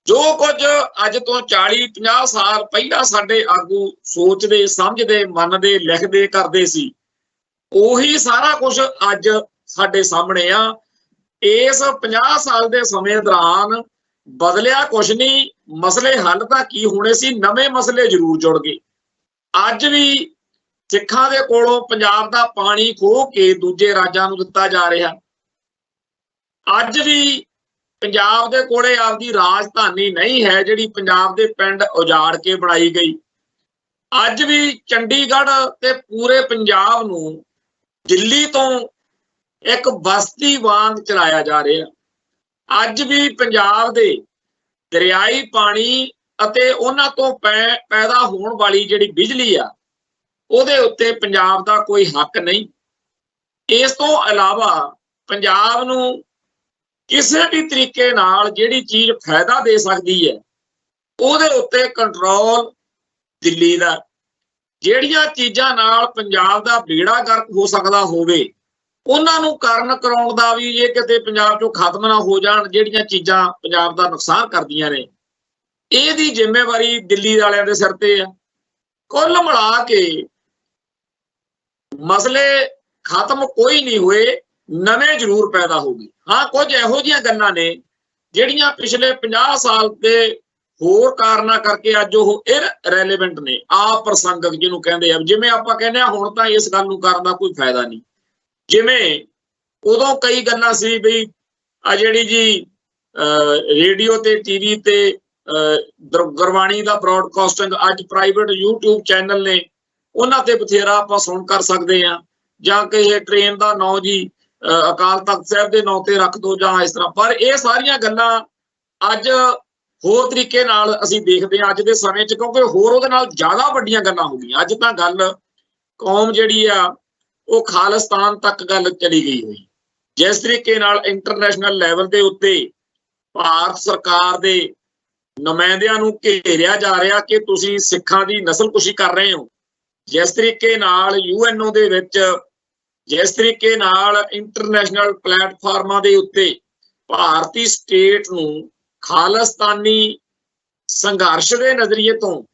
ਜੋ ਕੁਝ ਅੱਜ ਤੋਂ 40-50 ਸਾਲ ਪਹਿਲਾਂ ਸਾਡੇ ਆਗੂ ਸੋਚਦੇ, ਸਮਝਦੇ, ਮੰਨਦੇ, ਲਿਖਦੇ, ਕਰਦੇ ਸੀ, ਉਹੀ ਸਾਰਾ ਕੁਝ ਅੱਜ ਸਾਡੇ ਸਾਹਮਣੇ ਆ। ਇਸ 50 ਸਾਲ ਦੇ ਸਮੇਂ ਦੌਰਾਨ ਬਦਲਿਆ ਕੁਛ ਨਹੀਂ, ਮਸਲੇ ਹੱਲ ਤਾਂ ਕੀ ਹੋਣੇ ਸੀ, ਨਵੇਂ ਮਸਲੇ ਜ਼ਰੂਰ ਜੁੜ ਗਏ। ਅੱਜ ਵੀ ਸਿੱਖਾਂ ਦੇ ਕੋਲੋਂ ਪੰਜਾਬ ਦਾ ਪਾਣੀ ਖੋਹ ਕੇ ਦੂਜੇ ਰਾਜਾਂ ਨੂੰ ਦਿੱਤਾ ਜਾ ਰਿਹਾ। ਅੱਜ ਵੀ ਪੰਜਾਬ ਦੇ ਕੋਲੇ ਆਪਦੀ ਰਾਜਧਾਨੀ ਨਹੀਂ ਹੈ ਜਿਹੜੀ ਪੰਜਾਬ ਦੇ ਪਿੰਡ ਉਜਾੜ ਕੇ ਬਣਾਈ ਗਈ। ਅੱਜ ਵੀ ਚੰਡੀਗੜ੍ਹ ਤੇ ਪੂਰੇ ਪੰਜਾਬ ਨੂੰ ਦਿੱਲੀ ਤੋਂ ਇੱਕ ਬਸਤੀ ਵਾਂਗ ਚਲਾਇਆ ਜਾ ਰਿਹਾ। ਅੱਜ ਵੀ ਪੰਜਾਬ ਦੇ ਦਰਿਆਈ ਪਾਣੀ ਅਤੇ ਉਹਨਾਂ ਤੋਂ ਪੈਦਾ ਹੋਣ ਵਾਲੀ ਜਿਹੜੀ ਬਿਜਲੀ ਆ ਉਹਦੇ ਉੱਤੇ ਪੰਜਾਬ ਦਾ ਕੋਈ ਹੱਕ ਨਹੀਂ। ਇਸ ਤੋਂ ਇਲਾਵਾ ਪੰਜਾਬ ਨੂੰ ਕਿਸੇ ਵੀ ਤਰੀਕੇ ਨਾਲ ਜਿਹੜੀ ਚੀਜ਼ ਫਾਇਦਾ ਦੇ ਸਕਦੀ ਹੈ ਉਹਦੇ ਉੱਤੇ ਕੰਟਰੋਲ ਦਿੱਲੀ ਦਾ। ਜਿਹੜੀਆਂ ਚੀਜ਼ਾਂ ਨਾਲ ਪੰਜਾਬ ਦਾ ਬੇੜਾ ਗਰਕ ਹੋ ਸਕਦਾ ਹੋਵੇ ਉਹਨਾਂ ਨੂੰ ਕਰਾਉਣ ਦਾ ਵੀ, ਇਹ ਕਿਤੇ ਪੰਜਾਬ ਚੋਂ ਖਤਮ ਨਾ ਹੋ ਜਾਣ ਜਿਹੜੀਆਂ ਚੀਜ਼ਾਂ ਪੰਜਾਬ ਦਾ ਨੁਕਸਾਨ ਕਰਦੀਆਂ ਨੇ, ਇਹਦੀ ਜ਼ਿੰਮੇਵਾਰੀ ਦਿੱਲੀ ਵਾਲਿਆਂ ਦੇ ਸਿਰ ਤੇ ਆ। ਕੁੱਲ ਮਿਲਾ ਕੇ ਮਸਲੇ ਖਤਮ ਕੋਈ ਨਹੀਂ ਹੋਏ, ਨਵੇਂ ਜ਼ਰੂਰ ਪੈਦਾ ਹੋ ਗਏ। ਹਾਂ, ਕੁਝ ਇਹੋ ਜਿਹੀਆਂ ਗੱਲਾਂ ਨੇ ਜਿਹੜੀਆਂ ਪਿਛਲੇ 50 ਸਾਲ ਦੇ ਹੋਰ ਕਾਰਨਾਂ ਕਰਕੇ ਅੱਜ ਉਹ ਇਰਰੈਲੇਵੈਂਟ ਨੇ, ਅਪ੍ਰਸੰਗਕ ਜਿਹਨੂੰ ਕਹਿੰਦੇ ਆ। ਜਿਵੇਂ ਆਪਾਂ ਕਹਿੰਦੇ ਆ ਹੁਣ ਤਾਂ ਇਸ ਗੱਲ ਨੂੰ ਕਰਨ ਦਾ ਕੋਈ ਫਾਇਦਾ ਨਹੀਂ। ਜਿਵੇਂ ਉਦੋਂ ਕਈ ਗੱਲਾਂ ਸੀ ਵੀ ਆ ਜਿਹੜੀ ਜੀ ਰੇਡੀਓ ਤੇ ਟੀਵੀ ਤੇ ਗੁਰਬਾਣੀ ਦਾ ਬ੍ਰੌਡਕਾਸਟਿੰਗ ਅੱਜ ਪ੍ਰਾਈਵੇਟ YouTube ਚੈਨਲ ਨੇ, ਉਹਨਾਂ ਤੇ ਬਥੇਰਾ ਆਪਾਂ ਸੁਣ ਕਰ ਸਕਦੇ ਹਾਂ, ਜਾਂ ਕਿਸੇ ਟ੍ਰੇਨ ਦਾ ਨਾਂ ਜੀ ਅਕਾਲ ਤਖਤ ਸਾਹਿਬ ਦੇ ਨਾਂ ਤੇ ਰੱਖ ਦੋ ਜਾਂ ਇਸ ਤਰ੍ਹਾਂ। ਪਰ ਇਹ ਸਾਰੀਆਂ ਗੱਲਾਂ ਅੱਜ ਹੋਰ ਤਰੀਕੇ ਨਾਲ ਅਸੀਂ ਦੇਖਦੇ ਹਾਂ ਅੱਜ ਦੇ ਸਮੇਂ 'ਚ, ਕਿਉਂਕਿ ਹੋਰ ਉਹਦੇ ਨਾਲ ਜ਼ਿਆਦਾ ਵੱਡੀਆਂ ਗੱਲਾਂ ਹੋ ਗਈਆਂ। ਅੱਜ ਤਾਂ ਗੱਲ ਕੌਮ ਜਿਹੜੀ ਆ ਉਹ ਖਾਲਿਸਤਾਨ ਤੱਕ ਗੱਲ ਚਲੀ ਗਈ ਹੋਈ। ਜਿਸ ਤਰੀਕੇ ਨਾਲ ਇੰਟਰਨੈਸ਼ਨਲ ਲੈਵਲ ਦੇ ਉੱਤੇ ਭਾਰਤ ਸਰਕਾਰ ਦੇ ਨੁਮਾਇੰਦਿਆਂ ਨੂੰ ਘੇਰਿਆ ਜਾ ਰਿਹਾ ਕਿ ਤੁਸੀਂ ਸਿੱਖਾਂ ਦੀ ਨਸਲਕੁਸ਼ੀ ਕਰ ਰਹੇ ਹੋ, ਜਿਸ ਤਰੀਕੇ ਨਾਲ UNO ਦੇ ਵਿੱਚ, ਜਿਸ ਤਰੀਕੇ ਨਾਲ ਇੰਟਰਨੈਸ਼ਨਲ ਪਲੇਟਫਾਰਮਾਂ ਦੇ ਉੱਤੇ ਭਾਰਤੀ ਸਟੇਟ ਨੂੰ ਖਾਲਿਸਤਾਨੀ ਸੰਘਰਸ਼ ਦੇ ਨਜ਼ਰੀਏ ਤੋਂ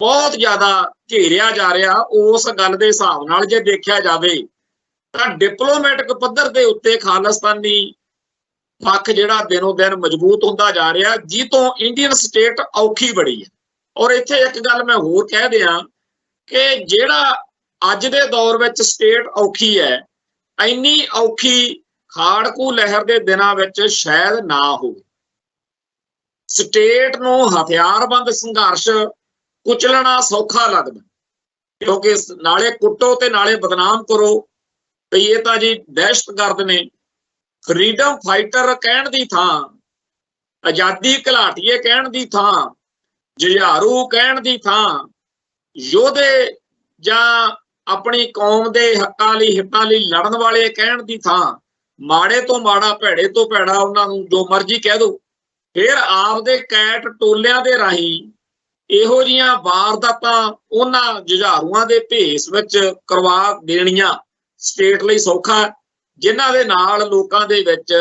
ਬਹੁਤ ਜ਼ਿਆਦਾ ਘੇਰਿਆ ਜਾ ਰਿਹਾ, ਉਸ ਗੱਲ ਦੇ ਹਿਸਾਬ ਨਾਲ ਜੇ ਦੇਖਿਆ ਜਾਵੇ ਤਾਂ ਡਿਪਲੋਮੈਟਿਕ ਪੱਧਰ ਦੇ ਉੱਤੇ ਖਾਲਿਸਤਾਨੀ ਪੱਖ ਜਿਹੜਾ ਦਿਨੋਂ ਦਿਨ ਮਜ਼ਬੂਤ ਹੁੰਦਾ ਜਾ ਰਿਹਾ, ਜਿੱਤੋਂ ਇੰਡੀਅਨ ਸਟੇਟ ਔਖੀ ਬੜੀ ਹੈ। ਔਰ ਇੱਥੇ ਇੱਕ ਗੱਲ ਮੈਂ ਹੋਰ ਕਹਿ ਦਿਆਂ ਕਿ ਜਿਹੜਾ ਅੱਜ ਦੇ ਦੌਰ ਵਿੱਚ ਸਟੇਟ ਔਖੀ ਹੈ, ਇੰਨੀ ਔਖੀ ਖਾੜਕੂ ਲਹਿਰ ਦੇ ਦਿਨਾਂ ਵਿੱਚ ਸ਼ਾਇਦ ਨਾ ਹੋਵੇ। ਸਟੇਟ ਨੂੰ ਹਥਿਆਰਬੰਦ ਸੰਘਰਸ਼ ਕੁਚਲਣਾ ਸੌਖਾ ਲੱਗਦਾ, ਕਿਉਂਕਿ ਨਾਲੇ ਕੁੱਟੋ ਤੇ ਨਾਲੇ ਬਦਨਾਮ ਕਰੋ ਵੀ ਇਹ ਤਾਂ ਜੀ ਦਹਿਸ਼ਤਗਰਦ ਨੇ। ਫਰੀਡਮ ਫਾਈਟਰ ਕਹਿਣ ਦੀ ਥਾਂ, ਆਜ਼ਾਦੀ ਘੁਲਾਟੀਏ ਕਹਿਣ ਦੀ ਥਾਂ, ਜੁਝਾਰੂ ਕਹਿਣ ਦੀ ਥਾਂ, ਯੋਧੇ ਜਾਂ ਆਪਣੀ ਕੌਮ ਦੇ ਹੱਕਾਂ ਲਈ ਹਿੱਤਾਂ ਲਈ ਲੜਨ ਵਾਲੇ ਕਹਿਣ ਦੀ ਥਾਂ, ਮਾੜੇ ਤੋਂ ਮਾੜਾ ਭੈੜੇ ਤੋਂ ਭੈੜਾ ਉਹਨਾਂ ਨੂੰ ਜੋ ਮਰਜ਼ੀ ਕਹਿ ਦੋ। ਫਿਰ ਆਪਦੇ ਕੈਟ ਟੋਲਿਆਂ ਦੇ ਰਾਹੀਂ ਇਹੋ ਜਿਹੀਆਂ ਵਾਰਦਾਤਾਂ ਉਹਨਾਂ ਜੁਝਾਰੂਆਂ ਦੇ ਭੇਸ ਵਿੱਚ ਕਰਵਾ ਦੇਣੀਆਂ ਸਟੇਟ ਲਈ ਸੌਖਾ, ਜਿਨ੍ਹਾਂ ਦੇ ਨਾਲ ਲੋਕਾਂ ਦੇ ਵਿੱਚ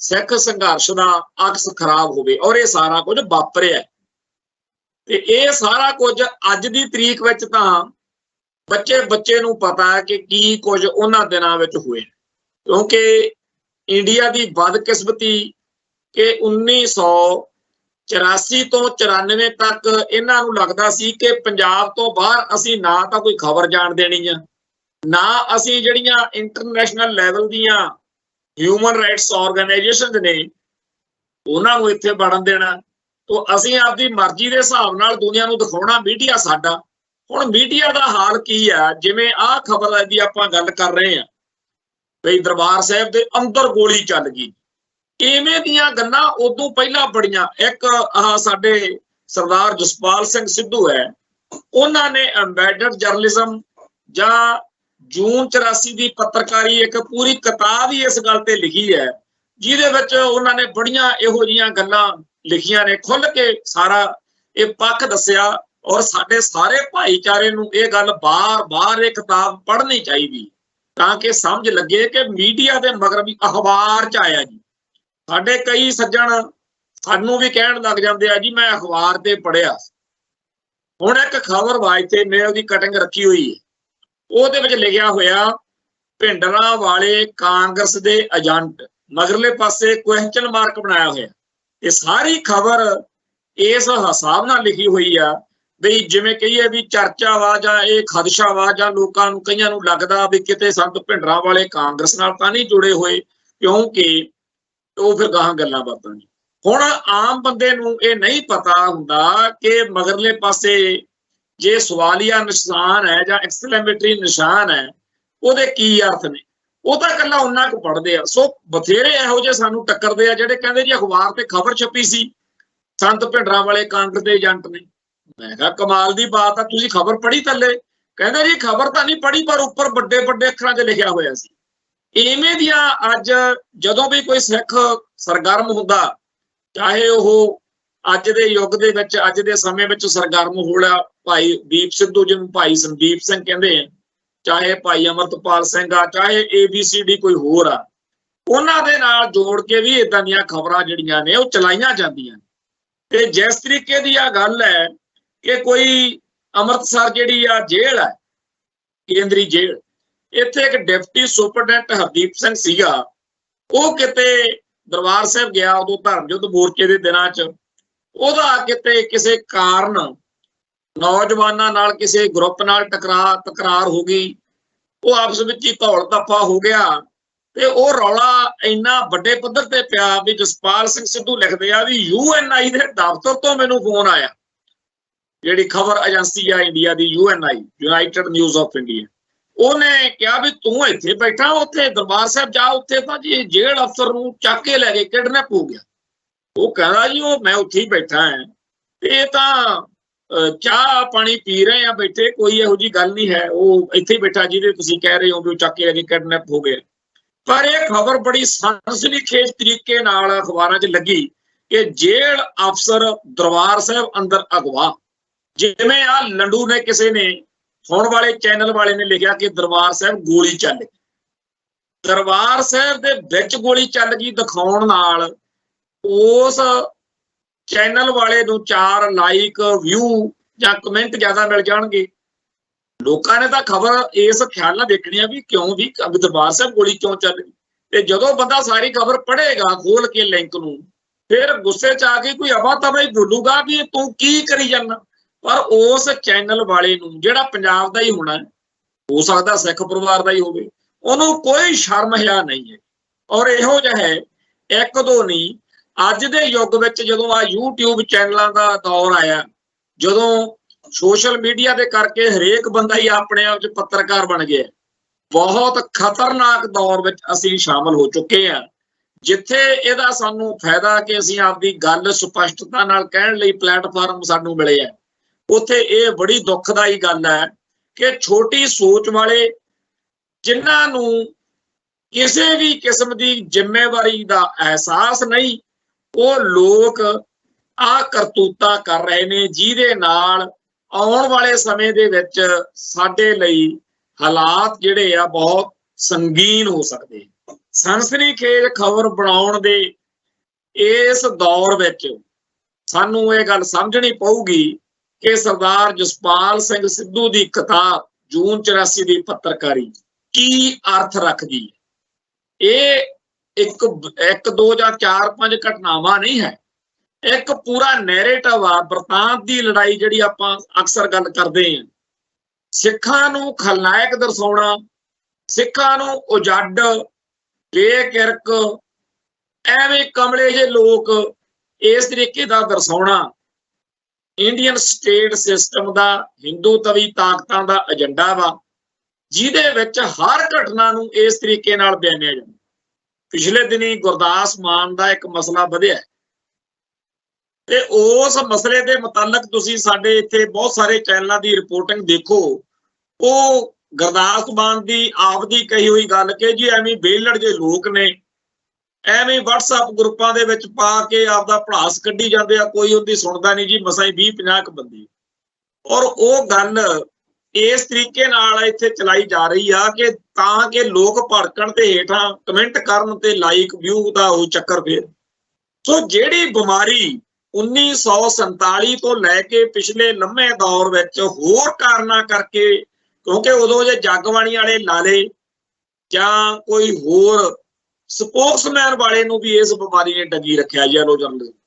ਸਿੱਖ ਸੰਘਰਸ਼ ਦਾ ਅਕਸ ਖਰਾਬ ਹੋਵੇ। ਔਰ ਇਹ ਸਾਰਾ ਕੁਝ ਵਾਪਰਿਆ, ਤੇ ਇਹ ਸਾਰਾ ਕੁਝ ਅੱਜ ਦੀ ਤਰੀਕ ਵਿੱਚ ਤਾਂ ਬੱਚੇ ਨੂੰ ਪਤਾ ਹੈ ਕਿ ਕੀ ਕੁਝ ਉਹਨਾਂ ਦਿਨਾਂ ਵਿੱਚ ਹੋਇਆ। ਕਿਉਂਕਿ ਇੰਡੀਆ ਦੀ ਬਦਕਿਸਮਤੀ ਕਿ 1984 ਤੋਂ 94 ਤੱਕ ਇਹਨਾਂ ਨੂੰ ਲੱਗਦਾ ਸੀ ਕਿ ਪੰਜਾਬ ਤੋਂ ਬਾਹਰ ਅਸੀਂ ਨਾ ਤਾਂ ਕੋਈ ਖਬਰ ਜਾਣ ਦੇਣੀ ਆ, ਨਾ ਅਸੀਂ ਜਿਹੜੀਆਂ ਇੰਟਰਨੈਸ਼ਨਲ ਲੈਵਲ ਦੀਆਂ ਹਿਊਮਨ ਰਾਈਟਸ ਆਰਗੇਨਾਈਜੇਸ਼ਨਸ ਨੇ ਉਹਨਾਂ ਨੂੰ ਇੱਥੇ ਵੜਨ ਦੇਣਾ। ਤੋਂ ਅਸੀਂ ਆਪਦੀ ਮਰਜ਼ੀ ਦੇ ਹਿਸਾਬ ਨਾਲ ਦੁਨੀਆ ਨੂੰ ਦਿਖਾਉਣਾ ਮੀਡੀਆ ਸਾਡਾ। ਹੁਣ ਮੀਡੀਆ ਦਾ ਹਾਲ ਕੀ ਆ, ਜਿਵੇਂ ਆਹ ਖਬਰ ਦੀ ਆਪਾਂ ਗੱਲ ਕਰ ਰਹੇ ਹਾਂ ਬਈ ਦਰਬਾਰ ਸਾਹਿਬ ਦੇ ਅੰਦਰ ਗੋਲੀ ਚੱਲ ਗਈ, ਇਵੇਂ ਦੀਆਂ ਗੱਲਾਂ ਉਦੋਂ ਪਹਿਲਾਂ ਬੜੀਆਂ। ਇੱਕ ਆਹ ਸਾਡੇ ਸਰਦਾਰ ਜਸਪਾਲ ਸਿੰਘ ਸਿੱਧੂ ਹੈ, ਉਹਨਾਂ ਨੇ ਐਮਬੈਡਡ ਜਰਨਲਿਜ਼ਮ ਜਾਂ ਜੂਨ 84 ਦੀ ਪੱਤਰਕਾਰੀ ਇੱਕ ਪੂਰੀ ਕਿਤਾਬ ਹੀ ਇਸ ਗੱਲ ਤੇ ਲਿਖੀ ਹੈ, ਜਿਹਦੇ ਵਿੱਚ ਉਹਨਾਂ ਨੇ ਬੜੀਆਂ ਇਹੋ ਜਿਹੀਆਂ ਗੱਲਾਂ ਲਿਖੀਆਂ ਨੇ, ਖੁੱਲ ਕੇ ਸਾਰਾ ਇਹ ਪੱਖ ਦੱਸਿਆ। ਔਰ ਸਾਡੇ ਸਾਰੇ ਭਾਈਚਾਰੇ ਨੂੰ ਇਹ ਗੱਲ ਬਾਰ-ਬਾਰ ਇਹ ਕਿਤਾਬ ਪੜ੍ਹਨੀ ਚਾਹੀਦੀ ਤਾਂ ਕਿ ਸਮਝ ਲੱਗੇ ਕਿ ਮੀਡੀਆ ਦੇ ਮਗਰ ਵੀ ਅਖਬਾਰ 'ਚ ਆਇਆ ਜੀ। ਸਾਡੇ ਕਈ ਸੱਜਣ ਸਾਨੂੰ ਵੀ ਕਹਿਣ ਲੱਗ ਜਾਂਦੇ ਆ ਜੀ ਮੈਂ ਅਖਬਾਰ ਤੇ ਪੜ੍ਹਿਆ। ਹੁਣ ਇੱਕ ਖਬਰ ਵਾਇਤੇ ਮੈਂ ਉਹਦੀ ਕਟਿੰਗ ਰੱਖੀ ਹੋਈ ਹੈ, ਉਹਦੇ ਵਿੱਚ ਲਿਖਿਆ ਹੋਇਆ ਭਿੰਡਰਾਂ ਵਾਲੇ ਕਾਂਗਰਸ ਦੇ ਏਜੰਟ, ਮਗਰਲੇ ਪਾਸੇ ਕੁਐਸਚਨ ਮਾਰਕ ਬਣਾਇਆ ਹੋਇਆ। ਇਹ ਸਾਰੀ ਖਬਰ ਇਸ ਹਿਸਾਬ ਨਾਲ ਲਿਖੀ ਹੋਈ ਆ ਵੀ ਜਿਵੇਂ ਕਹੀਏ ਵੀ ਚਰਚਾ ਵਾ ਜਾਂ ਇਹ ਖਦਸ਼ਾ ਵਾ, ਜਾਂ ਲੋਕਾਂ ਨੂੰ ਕਈਆਂ ਨੂੰ ਲੱਗਦਾ ਵੀ ਕਿਤੇ ਸੰਤ ਭਿੰਡਰਾਂ ਵਾਲੇ ਕਾਂਗਰਸ ਨਾਲ ਤਾਂ ਨਹੀਂ ਜੁੜੇ ਹੋਏ, ਕਿਉਂਕਿ ਉਹ ਫਿਰ ਗਾਹਾਂ ਗੱਲਾਂ ਬਾਤਾਂ ਨੇ। ਹੁਣ ਆਮ ਬੰਦੇ ਨੂੰ ਇਹ ਨਹੀਂ ਪਤਾ ਹੁੰਦਾ ਕਿ ਮਗਰਲੇ ਪਾਸੇ ਜੇ ਸਵਾਲੀਆ ਨਿਸ਼ਾਨ ਹੈ ਜਾਂ ਐਕਸਕਲੇਮੇਟਰੀ ਨਿਸ਼ਾਨ ਹੈ ਉਹਦੇ ਕੀ ਅਰਥ ਨੇ। ਉਹ ਤਾਂ ਇਕੱਲਾ ਉਹਨਾਂ ਕੁ ਪੜ੍ਹਦੇ ਆ। ਸੋ ਬਥੇਰੇ ਇਹੋ ਜਿਹੇ ਸਾਨੂੰ ਟੱਕਰਦੇ ਆ ਜਿਹੜੇ ਕਹਿੰਦੇ ਜੀ ਅਖਬਾਰ ਤੇ ਖਬਰ ਛਪੀ ਸੀ ਸੰਤ ਭਿੰਡਰਾਂ ਵਾਲੇ ਕਾਂਗਰਸ ਦੇ ਏਜੰਟ ਨੇ। ਮੈਂ ਕਿਹਾ ਕਮਾਲ ਦੀ ਬਾਤ ਆ, ਤੁਸੀਂ ਖਬਰ ਪੜ੍ਹੀ ਥੱਲੇ? ਕਹਿੰਦੇ ਜੀ ਖਬਰ ਤਾਂ ਨਹੀਂ ਪੜ੍ਹੀ, ਪਰ ਉੱਪਰ ਵੱਡੇ ਵੱਡੇ ਅੱਖਰਾਂ 'ਚ ਲਿਖਿਆ ਹੋਇਆ ਸੀ। ਇਵੇਂ ਦੀਆਂ ਅੱਜ ਜਦੋਂ ਵੀ ਕੋਈ ਸਿੱਖ ਸਰਗਰਮ ਹੁੰਦਾ, ਚਾਹੇ ਉਹ ਅੱਜ ਦੇ ਯੁੱਗ ਦੇ ਵਿੱਚ ਅੱਜ ਦੇ ਸਮੇਂ ਵਿੱਚ ਸਰਗਰਮ ਹੋਇਆ ਭਾਈ ਦੀਪ ਸਿੱਧੂ ਜਿਹਨੂੰ ਭਾਈ ਸੰਦੀਪ ਸਿੰਘ ਕਹਿੰਦੇ ਆ, ਚਾਹੇ ਭਾਈ ਅਮਰਤਪਾਲ ਸਿੰਘ ਆ, ਚਾਹੇ ABCD ਕੋਈ ਹੋਰ ਆ, ਉਹਨਾਂ ਦੇ ਨਾਲ ਜੋੜ ਕੇ ਵੀ ਇਦਾਂ ਦੀਆਂ ਖਬਰਾਂ ਜਿਹੜੀਆਂ ਨੇ ਉਹ ਚਲਾਈਆਂ ਜਾਂਦੀਆਂ। ਤੇ ਜਿਸ ਤਰੀਕੇ ਦੀ ਆ ਗੱਲ ਹੈ ਕਿ ਕੋਈ ਅੰਮ੍ਰਿਤਸਰ ਜਿਹੜੀ ਆ ਜੇਲ੍ਹ ਹੈ, ਕੇਂਦਰੀ ਜੇਲ੍ਹ, ਇੱਥੇ ਇੱਕ ਡਿਪਟੀ ਸੁਪਰਡੈਂਟ ਹਰਦੀਪ ਸਿੰਘ ਸੀਗਾ, ਉਹ ਕਿਤੇ ਦਰਬਾਰ ਸਾਹਿਬ ਗਿਆ ਉਦੋਂ ਧਰਮ ਯੁੱਧ ਮੋਰਚੇ ਦੇ ਦਿਨਾਂ 'ਚ, ਉਹਦਾ ਕਿਤੇ ਕਿਸੇ ਕਾਰਨ ਨੌਜਵਾਨਾਂ ਨਾਲ ਕਿਸੇ ਗਰੁੱਪ ਨਾਲ ਤਕਰਾਰ ਹੋ ਗਈ, ਉਹ ਆਪਸ ਵਿੱਚ ਹੀ ਧੌਲ ਧੱਫਾ ਹੋ ਗਿਆ ਤੇ ਉਹ ਰੌਲਾ ਇੰਨਾ ਵੱਡੇ ਪੱਧਰ ਤੇ ਪਿਆ ਵੀ ਜਸਪਾਲ ਸਿੰਘ ਸਿੱਧੂ ਲਿਖਦੇ ਆ ਵੀ UNI ਦੇ ਦਫ਼ਤਰ ਤੋਂ ਮੈਨੂੰ ਫੋਨ ਆਇਆ, ਜਿਹੜੀ ਖਬਰ ਏਜੰਸੀ ਆ India the UNI, United news of India, ਉਹਨੇ ਕਿਹਾ ਵੀ ਤੂੰ ਇੱਥੇ ਬੈਠਾ, ਉੱਥੇ ਦਰਬਾਰ ਸਾਹਿਬ ਜਾ, ਉੱਥੇ ਤਾਂ ਜੀ ਜੇਲ੍ਹ ਅਫਸਰ ਨੂੰ ਚੱਕ ਕੇ ਲੈ ਗਏ, ਕਿਡਨੈਪ ਹੋ ਗਿਆ। ਉਹ ਕਹਿੰਦਾ ਜੀ ਉਹ ਮੈਂ ਉੱਥੇ ਹੀ ਬੈਠਾ ਹਾਂ, ਤੇ ਇਹ ਤਾਂ ਚਾਹ ਪਾਣੀ ਪੀ ਰਹੇ ਆ ਬੈਠੇ, ਕੋਈ ਇਹੋ ਜਿਹੀ ਗੱਲ ਨਹੀਂ ਹੈ, ਉਹ ਇੱਥੇ ਹੀ ਬੈਠਾ ਜਿਹਦੇ ਤੁਸੀਂ ਕਹਿ ਰਹੇ ਹੋ ਵੀ ਉਹ ਚੱਕ ਕੇ ਲੈ ਗਏ, ਕਿਡਨੈਪ ਹੋ ਗਏ। ਪਰ ਇਹ ਖਬਰ ਬੜੀ ਸਨਸਨੀਖੇਜ਼ ਤਰੀਕੇ ਨਾਲ ਅਖਬਾਰਾਂ 'ਚ ਲੱਗੀ ਕਿ ਜੇਲ੍ਹ ਅਫਸਰ ਦਰਬਾਰ ਸਾਹਿਬ ਅੰਦਰ ਅਗਵਾ। ਜਿਵੇਂ ਆ ਲੰਡੂ ਨੇ ਕਿਸੇ ਨੇ ਹੁਣ ਵਾਲੇ ਚੈਨਲ ਵਾਲੇ ਨੇ ਲਿਖਿਆ ਕਿ ਦਰਬਾਰ ਸਾਹਿਬ ਗੋਲੀ ਚੱਲ ਗਈ, ਦਰਬਾਰ ਸਾਹਿਬ ਦੇ ਵਿੱਚ ਗੋਲੀ ਚੱਲ ਗਈ ਦਿਖਾਉਣ ਨਾਲ ਉਸ ਚੈਨਲ ਵਾਲੇ ਨੂੰ 4 ਲਾਈਕ, ਵਿਊ ਜਾਂ ਕਮੈਂਟ ਜ਼ਿਆਦਾ ਮਿਲ ਜਾਣਗੇ। ਲੋਕਾਂ ਨੇ ਤਾਂ ਖਬਰ ਇਸ ਖਿਆਲ ਨਾਲ ਦੇਖਣੀ ਆ ਵੀ ਕਿਉਂ ਵੀ ਦਰਬਾਰ ਸਾਹਿਬ ਗੋਲੀ ਕਿਉਂ ਚੱਲ ਗਈ, ਤੇ ਜਦੋਂ ਬੰਦਾ ਸਾਰੀ ਖਬਰ ਪੜ੍ਹੇਗਾ ਖੋਲ ਕੇ ਲਿੰਕ ਨੂੰ, ਫਿਰ ਗੁੱਸੇ 'ਚ ਆ ਕੇ ਕੋਈ ਅਵਾ ਤਵਾ ਹੀ ਬੋਲੂਗਾ ਵੀ ਤੂੰ ਕੀ ਕਰੀ ਜਾਂਦਾ। ਪਰ ਉਸ ਚੈਨਲ ਵਾਲੇ ਨੂੰ, ਜਿਹੜਾ ਪੰਜਾਬ ਦਾ ਹੀ ਹੋਣਾ, ਹੋ ਸਕਦਾ ਸਿੱਖ ਪਰਿਵਾਰ ਦਾ ਹੀ ਹੋਵੇ, ਉਹਨੂੰ ਕੋਈ ਸ਼ਰਮ ਹਿਆ ਨਹੀਂ ਹੈ। ਔਰ ਇਹੋ ਜਿਹਾ ਹੈ, ਇੱਕ ਦੋ ਨਹੀਂ, ਅੱਜ ਦੇ ਯੁੱਗ ਵਿੱਚ ਜਦੋਂ ਆ YouTube ਚੈਨਲਾਂ ਦਾ ਦੌਰ ਆਇਆ, ਜਦੋਂ ਸੋਸ਼ਲ ਮੀਡੀਆ ਦੇ ਕਰਕੇ ਹਰੇਕ ਬੰਦਾ ਹੀ ਆਪਣੇ ਆਪ 'ਚ ਪੱਤਰਕਾਰ ਬਣ ਗਿਆ, ਬਹੁਤ ਖਤਰਨਾਕ ਦੌਰ ਵਿੱਚ ਅਸੀਂ ਸ਼ਾਮਲ ਹੋ ਚੁੱਕੇ ਹਾਂ, ਜਿੱਥੇ ਇਹਦਾ ਸਾਨੂੰ ਫਾਇਦਾ ਕਿ ਅਸੀਂ ਆਪਦੀ ਗੱਲ ਸਪਸ਼ਟਤਾ ਨਾਲ ਕਹਿਣ ਲਈ ਪਲੇਟਫਾਰਮ ਸਾਨੂੰ ਮਿਲੇ ਹੈ, ਉੱਥੇ ਇਹ ਬੜੀ ਦੁਖਦਾਈ ਗੱਲ ਹੈ ਕਿ ਛੋਟੀ ਸੋਚ ਵਾਲੇ, ਜਿਨ੍ਹਾਂ ਨੂੰ ਕਿਸੇ ਵੀ ਕਿਸਮ ਦੀ ਜ਼ਿੰਮੇਵਾਰੀ ਦਾ ਅਹਿਸਾਸ ਨਹੀਂ, ਉਹ ਲੋਕ ਆ ਕਰਤੂਤਾਂ ਕਰ ਰਹੇ ਨੇ, ਜਿਹਦੇ ਨਾਲ ਆਉਣ ਵਾਲੇ ਸਮੇਂ ਦੇ ਵਿੱਚ ਸਾਡੇ ਲਈ ਹਾਲਾਤ ਜਿਹੜੇ ਆ ਬਹੁਤ ਸੰਗੀਨ ਹੋ ਸਕਦੇ। ਸਨਸਨੀਖੇਜ਼ ਖਬਰ ਬਣਾਉਣ ਦੇ ਇਸ ਦੌਰ ਵਿੱਚ ਸਾਨੂੰ ਇਹ ਗੱਲ ਸਮਝਣੀ ਪਊਗੀ ਕਿ ਸਰਦਾਰ ਜਸਪਾਲ ਸਿੰਘ ਸਿੱਧੂ ਦੀ ਕਿਤਾਬ ਜੂਨ 84 ਦੀ ਪੱਤਰਕਾਰੀ ਕੀ ਅਰਥ ਰੱਖਦੀ ਹੈ। ਇਹ ਇੱਕ ਦੋ ਜਾਂ 4-5 ਘਟਨਾਵਾਂ ਨਹੀਂ ਹੈ, ਇੱਕ ਪੂਰਾ ਨੈਰੇਟਿਵ ਆ। ਬਰਤਾਂਤ ਦੀ ਲੜਾਈ ਜਿਹੜੀ ਆਪਾਂ ਅਕਸਰ ਗੱਲ ਕਰਦੇ ਹਾਂ, ਸਿੱਖਾਂ ਨੂੰ ਖਲਨਾਇਕ ਦਰਸਾਉਣਾ, ਸਿੱਖਾਂ ਨੂੰ ਉਜੱਡ, ਬੇਕਿਰਕ, ਐਵੇਂ ਕਮਲੇ ਜਿਹੇ ਲੋਕ ਇਸ ਤਰੀਕੇ ਦਾ ਦਰਸਾਉਣਾ ਇੰਡੀਅਨ ਸਟੇਟ ਸਿਸਟਮ ਦਾ, ਹਿੰਦੂਤਵੀ ਤਾਕਤਾਂ ਦਾ ਏਜੰਡਾ ਵਾ, ਜਿਹਦੇ ਵਿੱਚ ਹਰ ਘਟਨਾ ਨੂੰ ਇਸ ਤਰੀਕੇ ਨਾਲ ਬਿਆਨਿਆ ਜਾਂਦਾ। ਪਿਛਲੇ ਦਿਨੀ ਗੁਰਦਾਸ ਮਾਨ ਦਾ ਇੱਕ ਮਸਲਾ ਵਧਿਆ, ਤੇ ਉਸ ਮਸਲੇ ਦੇ ਮੁਤਾਲਕ ਤੁਸੀਂ ਸਾਡੇ ਇੱਥੇ ਬਹੁਤ ਸਾਰੇ ਚੈਨਲਾਂ ਦੀ ਰਿਪੋਰਟਿੰਗ ਦੇਖੋ, ਉਹ ਗੁਰਦਾਸ ਮਾਨ ਦੀ ਆਪ ਦੀ ਕਹੀ ਹੋਈ ਗੱਲ ਕਿ ਜੀ ਐਵੇਂ ਬੇਲੜ ਜੇ ਲੋਕ ਨੇ, ਐਵੇਂ WhatsApp ਗਰੁੱਪਾਂ ਦੇ ਵਿੱਚ ਪਾ ਕੇ ਆਪਦਾ ਭੜਾਸ ਕੱਢੀ ਜਾਂਦੇ ਆ, ਕੋਈ ਉਹਦੀ ਸੁਣਦਾ ਨਹੀਂ ਜੀ, ਮਸਾਂ ਹੀ 20-50 ਬੰਦੇ। ਔਰ ਉਹ ਗੱਲ ਇਸ ਤਰੀਕੇ ਨਾਲ ਇੱਥੇ ਚਲਾਈ ਜਾ ਰਹੀ ਆ ਕਿ ਤਾਂ ਕਿ ਲੋਕ ਭੜਕਣ ਤੇ ਹੇਠਾਂ ਕਮੈਂਟ ਕਰਨ ਤੇ ਲਾਈਕ ਵਿਊ ਦਾ ਉਹ ਚੱਕਰ ਫੇਰ। ਸੋ ਜਿਹੜੀ ਬਿਮਾਰੀ 1947 ਤੋਂ ਲੈ ਕੇ ਪਿਛਲੇ ਲੰਮੇ ਦੌਰ ਵਿੱਚ ਹੋਰ ਕਾਰਨਾਂ ਕਰਕੇ, ਕਿਉਂਕਿ ਉਦੋਂ ਜੇ ਜਗਬਾਣੀ ਵਾਲੇ ਲਾਲੇ ਜਾਂ ਕੋਈ ਹੋਰ ਸਪੋਕਸਮੈਨ ਵਾਲੇ ਨੂੰ ਵੀ ਇਸ ਬਿਮਾਰੀ ਨੇ ਡੱਗੀ ਰੱਖਿਆ ਯੈਲੋ ਜਰਨਲਿਜ਼ਮ,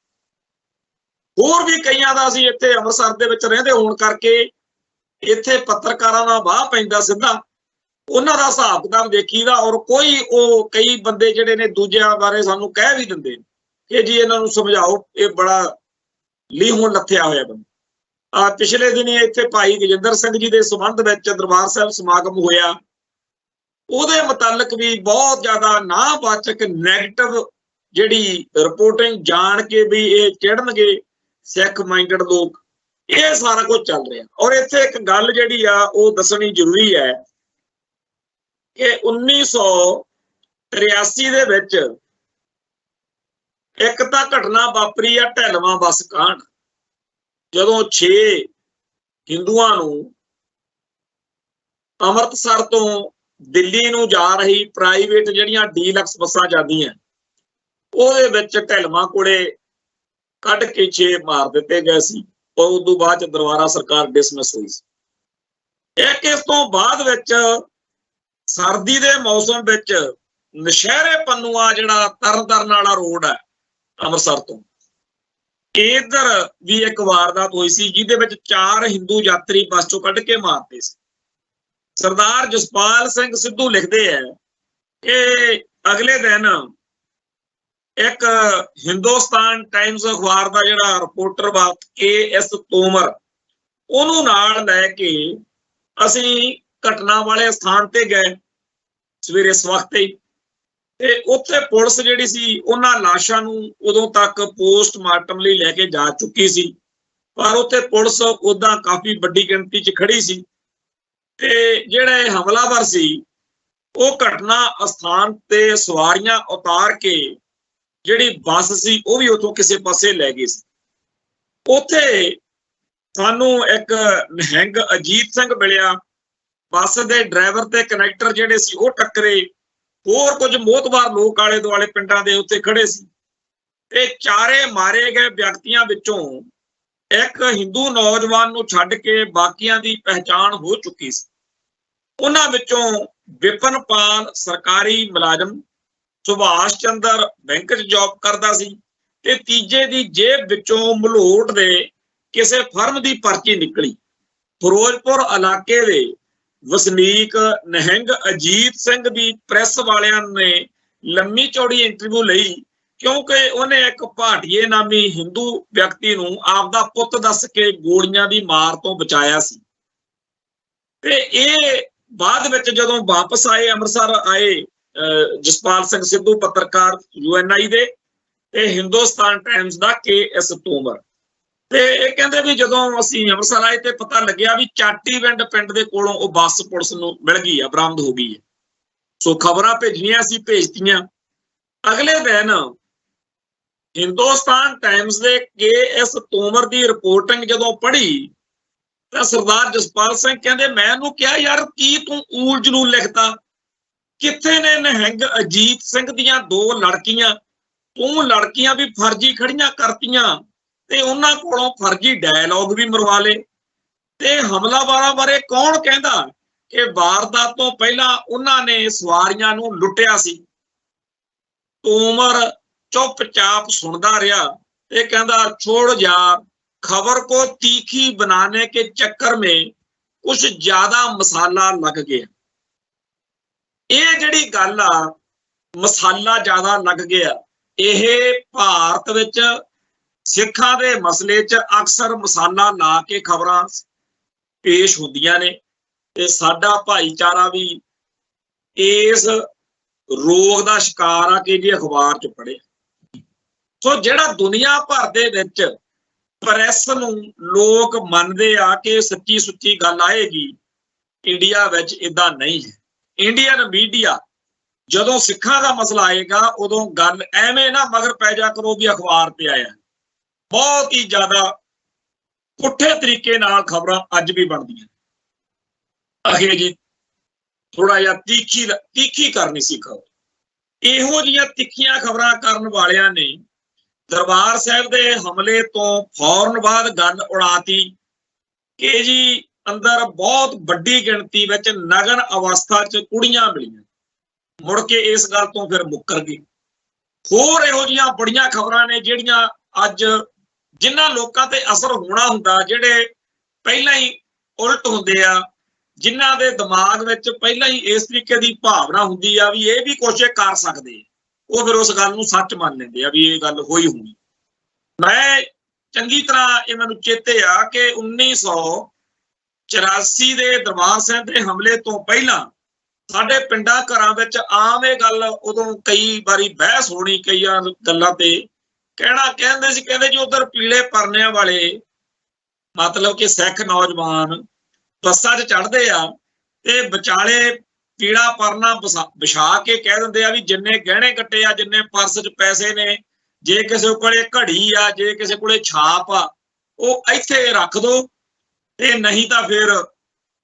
ਹੋਰ ਵੀ ਕਈਆਂ ਦਾ, ਅਸੀਂ ਇੱਥੇ ਅੰਮ੍ਰਿਤਸਰ ਦੇ ਵਿੱਚ ਰਹਿੰਦੇ ਹੋਣ ਕਰਕੇ ਇੱਥੇ ਪੱਤਰਕਾਰਾਂ ਦਾ ਵਾਹ ਪੈਂਦਾ ਸਿੱਧਾ, ਉਹਨਾਂ ਦਾ ਹਿਸਾਬ ਕਿਤਾਬ ਦੇਖੀਦਾ। ਔਰ ਕੋਈ ਉਹ ਕਈ ਬੰਦੇ ਜਿਹੜੇ ਨੇ ਦੂਜਿਆਂ ਬਾਰੇ ਸਾਨੂੰ ਕਹਿ ਵੀ ਦਿੰਦੇ ਕਿ ਜੀ ਇਹਨਾਂ ਨੂੰ ਸਮਝਾਓ, ਇਹ ਬੜਾ ਲੀਹੋਂ ਲੱਥਿਆ ਹੋਇਆ ਬੰਦਾ। ਪਿਛਲੇ ਦਿਨੀ ਇੱਥੇ ਭਾਈ ਗਜਿੰਦਰ ਸਿੰਘ ਜੀ ਦੇ ਸੰਬੰਧ ਵਿੱਚ ਦਰਬਾਰ ਸਾਹਿਬ ਸਮਾਗਮ ਹੋਇਆ, ਉਹਦੇ ਮੁਤਾਲਕ ਵੀ ਬਹੁਤ ਜ਼ਿਆਦਾ ਨਾਵਾਚਕ ਨੈਗੇਟਿਵ ਜਿਹੜੀ ਰਿਪੋਰਟਿੰਗ, ਜਾਣ ਕੇ ਵੀ ਇਹ ਚਿੜਨਗੇ ਸਿੱਖ ਮਾਈਂਡਡ ਲੋਕ, ਇਹ ਸਾਰਾ ਕੁਝ ਚੱਲ ਰਿਹਾ। ਔਰ ਇੱਥੇ ਇੱਕ ਗੱਲ ਜਿਹੜੀ ਆ ਉਹ ਦੱਸਣੀ ਜ਼ਰੂਰੀ ਹੈ ਕਿ 1983 ਦੇ ਵਿੱਚ ਇੱਕ ਤਾਂ ਘਟਨਾ ਵਾਪਰੀ ਆ ਢਿਲਵਾਂ ਬੱਸ ਕਾਂਡ, ਜਦੋਂ 6 ਹਿੰਦੂਆਂ ਨੂੰ ਅੰਮ੍ਰਿਤਸਰ ਤੋਂ ਦਿੱਲੀ ਨੂੰ ਜਾ ਰਹੀ ਪ੍ਰਾਈਵੇਟ ਜਿਹੜੀਆਂ ਡੀਲਕਸ ਬੱਸਾਂ ਜਾਂਦੀਆਂ, ਉਹਦੇ ਵਿੱਚ ਢਿਲਵਾਂ ਕੋਲੇ ਕੱਢ ਕੇ 6 ਮਾਰ ਦਿੱਤੇ ਗਏ ਸੀ। ਔਰ ਉਸ ਤੋਂ ਬਾਅਦ ਚ ਦਰਬਾਰਾ ਸਰਕਾਰ ਡਿਸਮਿਸ ਹੋਈ ਸੀ। ਇਸ ਤੋਂ ਬਾਅਦ ਵਿੱਚ ਸਰਦੀ ਦੇ ਮੌਸਮ ਵਿੱਚ ਨਸ਼ਹਿਰੇ ਪੰਨੂਆ ਜਿਹੜਾ ਤਰਨਤਾਰਨ ਵਾਲਾ ਰੋਡ ਹੈ ਅੰਮ੍ਰਿਤਸਰ ਤੋਂ, ਇੱਧਰ ਵੀ ਇੱਕ ਵਾਰਦਾਤ ਹੋਈ ਸੀ ਜਿਹਦੇ ਵਿੱਚ 4 ਹਿੰਦੂ ਯਾਤਰੀ ਬੱਸ ਚੋਂ ਕੱਢ ਕੇ ਮਾਰਦੇ ਸੀ। ਸਰਦਾਰ ਜਸਪਾਲ ਸਿੰਘ ਸਿੱਧੂ ਲਿਖਦੇ ਹੈ ਕਿ ਅਗਲੇ ਦਿਨ ਇੱਕ ਹਿੰਦੁਸਤਾਨ ਟਾਈਮਸ ਅਖਬਾਰ ਦਾ ਜਿਹੜਾ ਰਿਪੋਰਟਰ ਵਾ KS ਤੋਮਰ, ਉਹਨੂੰ ਨਾਲ ਲੈ ਕੇ ਅਸੀਂ ਘਟਨਾ ਵਾਲੇ ਸਥਾਨ ਤੇ ਗਏ ਸਵੇਰੇ ਸਵਖਤੇ ਹੀ। ਤੇ ਉੱਥੇ ਪੁਲਿਸ ਜਿਹੜੀ ਸੀ ਉਹਨਾਂ ਲਾਸ਼ਾਂ ਨੂੰ ਉਦੋਂ ਤੱਕ ਪੋਸਟਮਾਰਟਮ ਲਈ ਲੈ ਕੇ ਜਾ ਚੁੱਕੀ ਸੀ, ਪਰ ਉੱਥੇ ਪੁਲਿਸ ਉਦਾਂ ਕਾਫੀ ਵੱਡੀ ਗਿਣਤੀ 'ਚ ਖੜੀ ਸੀ। ਤੇ ਜਿਹੜੇ ਹਮਲਾਵਰ ਸੀ ਉਹ ਘਟਨਾ ਅਸਥਾਨ ਤੇ ਸਵਾਰੀਆਂ ਉਤਾਰ ਕੇ ਜਿਹੜੀ ਬੱਸ ਸੀ ਉਹ ਵੀ ਉੱਥੋਂ ਕਿਸੇ ਪਾਸੇ ਲੈ ਗਈ ਸੀ। ਉੱਥੇ ਸਾਨੂੰ ਇੱਕ ਨਿਹੰਗ ਅਜੀਤ ਸਿੰਘ ਮਿਲਿਆ। ਬੱਸ ਦੇ ਡਰਾਈਵਰ ਤੇ ਕਨੈਕਟਰ ਜਿਹੜੇ ਸੀ ਉਹ ਟੱਕਰੇ। ਹੋਰ ਕੁਝ ਮੋਹਤਬਾਰ ਲੋਕ ਆਲੇ ਦੁਆਲੇ ਪਿੰਡਾਂ ਦੇ ਉੱਤੇ ਖੜੇ ਸੀ। ਤੇ ਚਾਰੇ ਮਾਰੇ ਗਏ ਵਿਅਕਤੀਆਂ ਵਿੱਚੋਂ ਇੱਕ ਹਿੰਦੂ ਨੌਜਵਾਨ ਨੂੰ ਛੱਡ ਕੇ ਬਾਕੀਆਂ ਦੀ ਪਹਿਚਾਣ ਹੋ ਚੁੱਕੀ ਸੀ। ਉਹਨਾਂ ਵਿੱਚੋਂ ਵਿਪਨਪਾਲ ਸਰਕਾਰੀ ਮੁਲਾਜ਼ਮ, ਸੁਭਾਸ਼ ਚੰਦਰ ਬੈਂਕ 'ਚ ਜੌਬ ਕਰਦਾ ਸੀ, ਤੇ ਤੀਜੇ ਦੀ ਜੇਬ ਵਿੱਚੋਂ ਮਲੋਟ ਦੇ ਕਿਸੇ ਫਰਮ ਦੀ ਪਰਚੀ ਨਿਕਲੀ। ਫਿਰੋਜ਼ਪੁਰ ਇਲਾਕੇ ਦੇ ਵਸਨੀਕ ਨਿਹੰਗ ਅਜੀਤ ਸਿੰਘ ਦੀ ਪ੍ਰੈਸ ਵਾਲਿਆਂ ਨੇ ਲੰਮੀ ਚੌੜੀ ਇੰਟਰਵਿਊ ਲਈ, ਕਿਉਂਕਿ ਉਹਨੇ ਇੱਕ ਭਾਟੀਏ ਨਾਮੀ ਹਿੰਦੂ ਵਿਅਕਤੀ ਨੂੰ ਆਪਦਾ ਪੁੱਤ ਦੱਸ ਕੇ ਗੋਲੀਆਂ ਦੀ ਮਾਰ ਤੋਂ ਬਚਾਇਆ ਸੀ। ਤੇ ਇਹ ਬਾਅਦ ਵਿੱਚ ਜਦੋਂ ਵਾਪਸ ਆਏ, ਅੰਮ੍ਰਿਤਸਰ ਆਏ, ਜਸਪਾਲ ਸਿੰਘ ਸਿੱਧੂ ਪੱਤਰਕਾਰ UNI ਦੇ, ਤੇ ਹਿੰਦੁਸਤਾਨ ਟਾਈਮਸ ਦਾ KS ਤੋਮਰ, ਤੇ ਇਹ ਕਹਿੰਦੇ ਵੀ ਜਦੋਂ ਅਸੀਂ ਅੰਮ੍ਰਿਤਸਰ ਆਏ ਤੇ ਪਤਾ ਲੱਗਿਆ ਵੀ ਚਾਟੀਵਿੰਡ ਪਿੰਡ ਦੇ ਕੋਲੋਂ ਉਹ ਬੱਸ ਪੁਲਿਸ ਨੂੰ ਮਿਲ ਗਈ ਆ, ਬਰਾਮਦ ਹੋ ਗਈ ਹੈ। ਸੋ ਖਬਰਾਂ ਭੇਜਣੀਆਂ ਸੀ, ਭੇਜਤੀਆਂ। ਅਗਲੇ ਦਿਨ ਹਿੰਦੁਸਤਾਨ ਟਾਈਮਸ ਦੇ KS ਤੋਮਰ ਦੀ ਰਿਪੋਰਟਿੰਗ ਜਦੋਂ ਪੜ੍ਹੀ ਤਾਂ ਸਰਦਾਰ ਜਸਪਾਲ ਸਿੰਘ ਕਹਿੰਦੇ, ਮੈਂ ਉਹਨੂੰ ਕਿਹਾ ਯਾਰ ਕੀ ਤੂੰ ਊਲ ਜਲੂਲ ਲਿਖਦਾ, ਕਿੱਥੇ ਨੇ ਨਿਹੰਗ ਅਜੀਤ ਸਿੰਘ ਦੀਆਂ 2 ਲੜਕੀਆਂ? ਤੂੰ ਲੜਕੀਆਂ ਵੀ ਫਰਜ਼ੀ ਖੜੀਆਂ ਕਰਤੀਆਂ ਤੇ ਉਹਨਾਂ ਕੋਲੋਂ ਫਰਜ਼ੀ ਡਾਇਲੌਗ ਵੀ ਮਰਵਾ ਲਏ। ਤੇ ਹਮਲਾਵਰਾਂ ਬਾਰੇ ਕੌਣ ਕਹਿੰਦਾ ਕਿ ਵਾਰਦਾਤ ਤੋਂ ਪਹਿਲਾਂ ਉਹਨਾਂ ਨੇ ਸਵਾਰੀਆਂ ਨੂੰ ਲੁੱਟਿਆ ਸੀ? ਤੋਮਰ ਚੁੱਪਚਾਪ ਸੁਣਦਾ ਰਿਹਾ ਤੇ ਕਹਿੰਦਾ, ਛੋੜ ਯਾਰ, खबर को तीखी बनाने के चक्कर में कुछ ज्यादा मसाला लग गया। ਇਹ ਜਿਹੜੀ ਗੱਲ ਆ, ਮਸਾਲਾ ਜ਼ਿਆਦਾ ਲੱਗ ਗਿਆ, ਇਹ ਭਾਰਤ ਵਿੱਚ ਸਿੱਖਾਂ ਦੇ ਮਸਲੇ 'ਚ ਅਕਸਰ ਮਸਾਲਾ ਲਾ ਕੇ ਖਬਰਾਂ ਪੇਸ਼ ਹੁੰਦੀਆਂ ਨੇ। ਤੇ ਸਾਡਾ ਭਾਈਚਾਰਾ ਵੀ ਇਸ ਰੋਗ ਦਾ ਸ਼ਿਕਾਰ ਆ ਕਿ ਜੀ ਅਖਬਾਰ 'ਚ ਪੜ੍ਹੇ। ਸੋ ਜਿਹੜਾ ਦੁਨੀਆ ਭਰ ਦੇ ਵਿੱਚ ਪ੍ਰੈਸ ਨੂੰ ਲੋਕ ਮੰਨਦੇ ਆ ਕਿ ਸੱਚੀ ਸੁੱਚੀ ਗੱਲ ਆਏਗੀ, ਇੰਡੀਆ ਵਿੱਚ ਏਦਾਂ ਨਹੀਂ ਹੈ। ਇੰਡੀਅਨ ਮੀਡੀਆ ਜਦੋਂ ਸਿੱਖਾਂ ਦਾ ਮਸਲਾ ਆਏਗਾ ਉਦੋਂ ਗੱਲ ਐਵੇਂ ਨਾ ਮਗਰ ਪੈ ਜਾ ਕਰੋ ਵੀ ਅਖਬਾਰ ਤੇ ਆਇਆ। ਬਹੁਤ ਹੀ ਜ਼ਿਆਦਾ ਪੁੱਠੇ ਤਰੀਕੇ ਨਾਲ ਖਬਰਾਂ ਅੱਜ ਵੀ ਬਣਦੀਆਂ। ਅਖੇ ਜੀ ਥੋੜਾ ਜਿਹਾ ਤਿੱਖੀ ਕਰਨੀ ਸੀ ਖਬਰ। ਇਹੋ ਜਿਹੀਆਂ ਤਿੱਖੀਆਂ ਖਬਰਾਂ ਕਰਨ ਵਾਲਿਆਂ ਨੇ ਦਰਬਾਰ ਸਾਹਿਬ ਦੇ ਹਮਲੇ ਤੋਂ ਫੌਰਨ ਬਾਅਦ ਗੱਲ ਉਡਾਤੀ ਕਿ ਜੀ ਅੰਦਰ ਬਹੁਤ ਵੱਡੀ ਗਿਣਤੀ ਵਿੱਚ ਨਗਨ ਅਵਸਥਾ 'ਚ ਕੁੜੀਆਂ ਮਿਲੀਆਂ। ਮੁੜ ਕੇ ਇਸ ਗੱਲ ਤੋਂ ਫਿਰ ਮੁੱਕਰ ਗਏ। ਹੋਰ ਇਹੋ ਜਿਹੀਆਂ ਬੜੀਆਂ ਖਬਰਾਂ ਨੇ ਜਿਹੜੀਆਂ ਅੱਜ ਜਿਨ੍ਹਾਂ ਲੋਕਾਂ ਤੇ ਅਸਰ ਹੋਣਾ ਹੁੰਦਾ, ਜਿਹੜੇ ਪਹਿਲਾਂ ਹੀ ਉਲਟ ਹੁੰਦੇ ਆ, ਜਿਨ੍ਹਾਂ ਦੇ ਦਿਮਾਗ ਵਿੱਚ ਪਹਿਲਾਂ ਹੀ ਇਸ ਤਰੀਕੇ ਦੀ ਭਾਵਨਾ ਹੁੰਦੀ ਆ ਵੀ ਇਹ ਵੀ ਕੁਛ ਕਰ ਸਕਦੇ, ਉਹ ਫਿਰ ਉਸ ਗੱਲ ਨੂੰ ਸੱਚ ਮੰਨ ਲੈਂਦੇ ਆ ਵੀ ਇਹ ਗੱਲ ਹੋਈ ਹੋਣੀ। ਮੈਂ ਚੰਗੀ ਤਰ੍ਹਾਂ ਇਹ ਮੈਨੂੰ ਚੇਤੇ ਆ ਕਿ 1984 ਦੇ ਦਰਬਾਰ ਸਾਹਿਬ ਦੇ ਹਮਲੇ ਤੋਂ ਪਹਿਲਾਂ ਸਾਡੇ ਪਿੰਡਾਂ ਘਰਾਂ ਵਿੱਚ ਆਮ ਇਹ ਗੱਲ ਉਦੋਂ ਕਈ ਵਾਰੀ ਬਹਿਸ ਹੋਣੀ, ਕਈਆਂ ਗੱਲਾਂ ਤੇ ਕਹਿੰਦੇ ਸੀ, ਕਹਿੰਦੇ ਜੀ ਉਧਰ ਪੀਲੇ ਪਰਨਿਆਂ ਵਾਲੇ ਮਤਲਬ ਕਿ ਸਿੱਖ ਨੌਜਵਾਨ ਬੱਸਾਂ 'ਚ ਚੜ੍ਹਦੇ ਆ ਤੇ ਵਿਚਾਲੇ ਪੀਲਾ ਪਰਨਾ ਵਿਛਾ ਕੇ ਕਹਿ ਦਿੰਦੇ ਆ ਵੀ ਜਿੰਨੇ ਗਹਿਣੇ ਕੱਟੇ ਆ, ਜਿੰਨੇ ਪਰਸ 'ਚ ਪੈਸੇ ਨੇ, ਜੇ ਕਿਸੇ ਕੋਲੇ ਘੜੀ ਆ, ਜੇ ਕਿਸੇ ਕੋਲੇ ਛਾਪ ਆ, ਉਹ ਇੱਥੇ ਰੱਖ ਦੋ, ਤੇ ਨਹੀਂ ਤਾਂ ਫਿਰ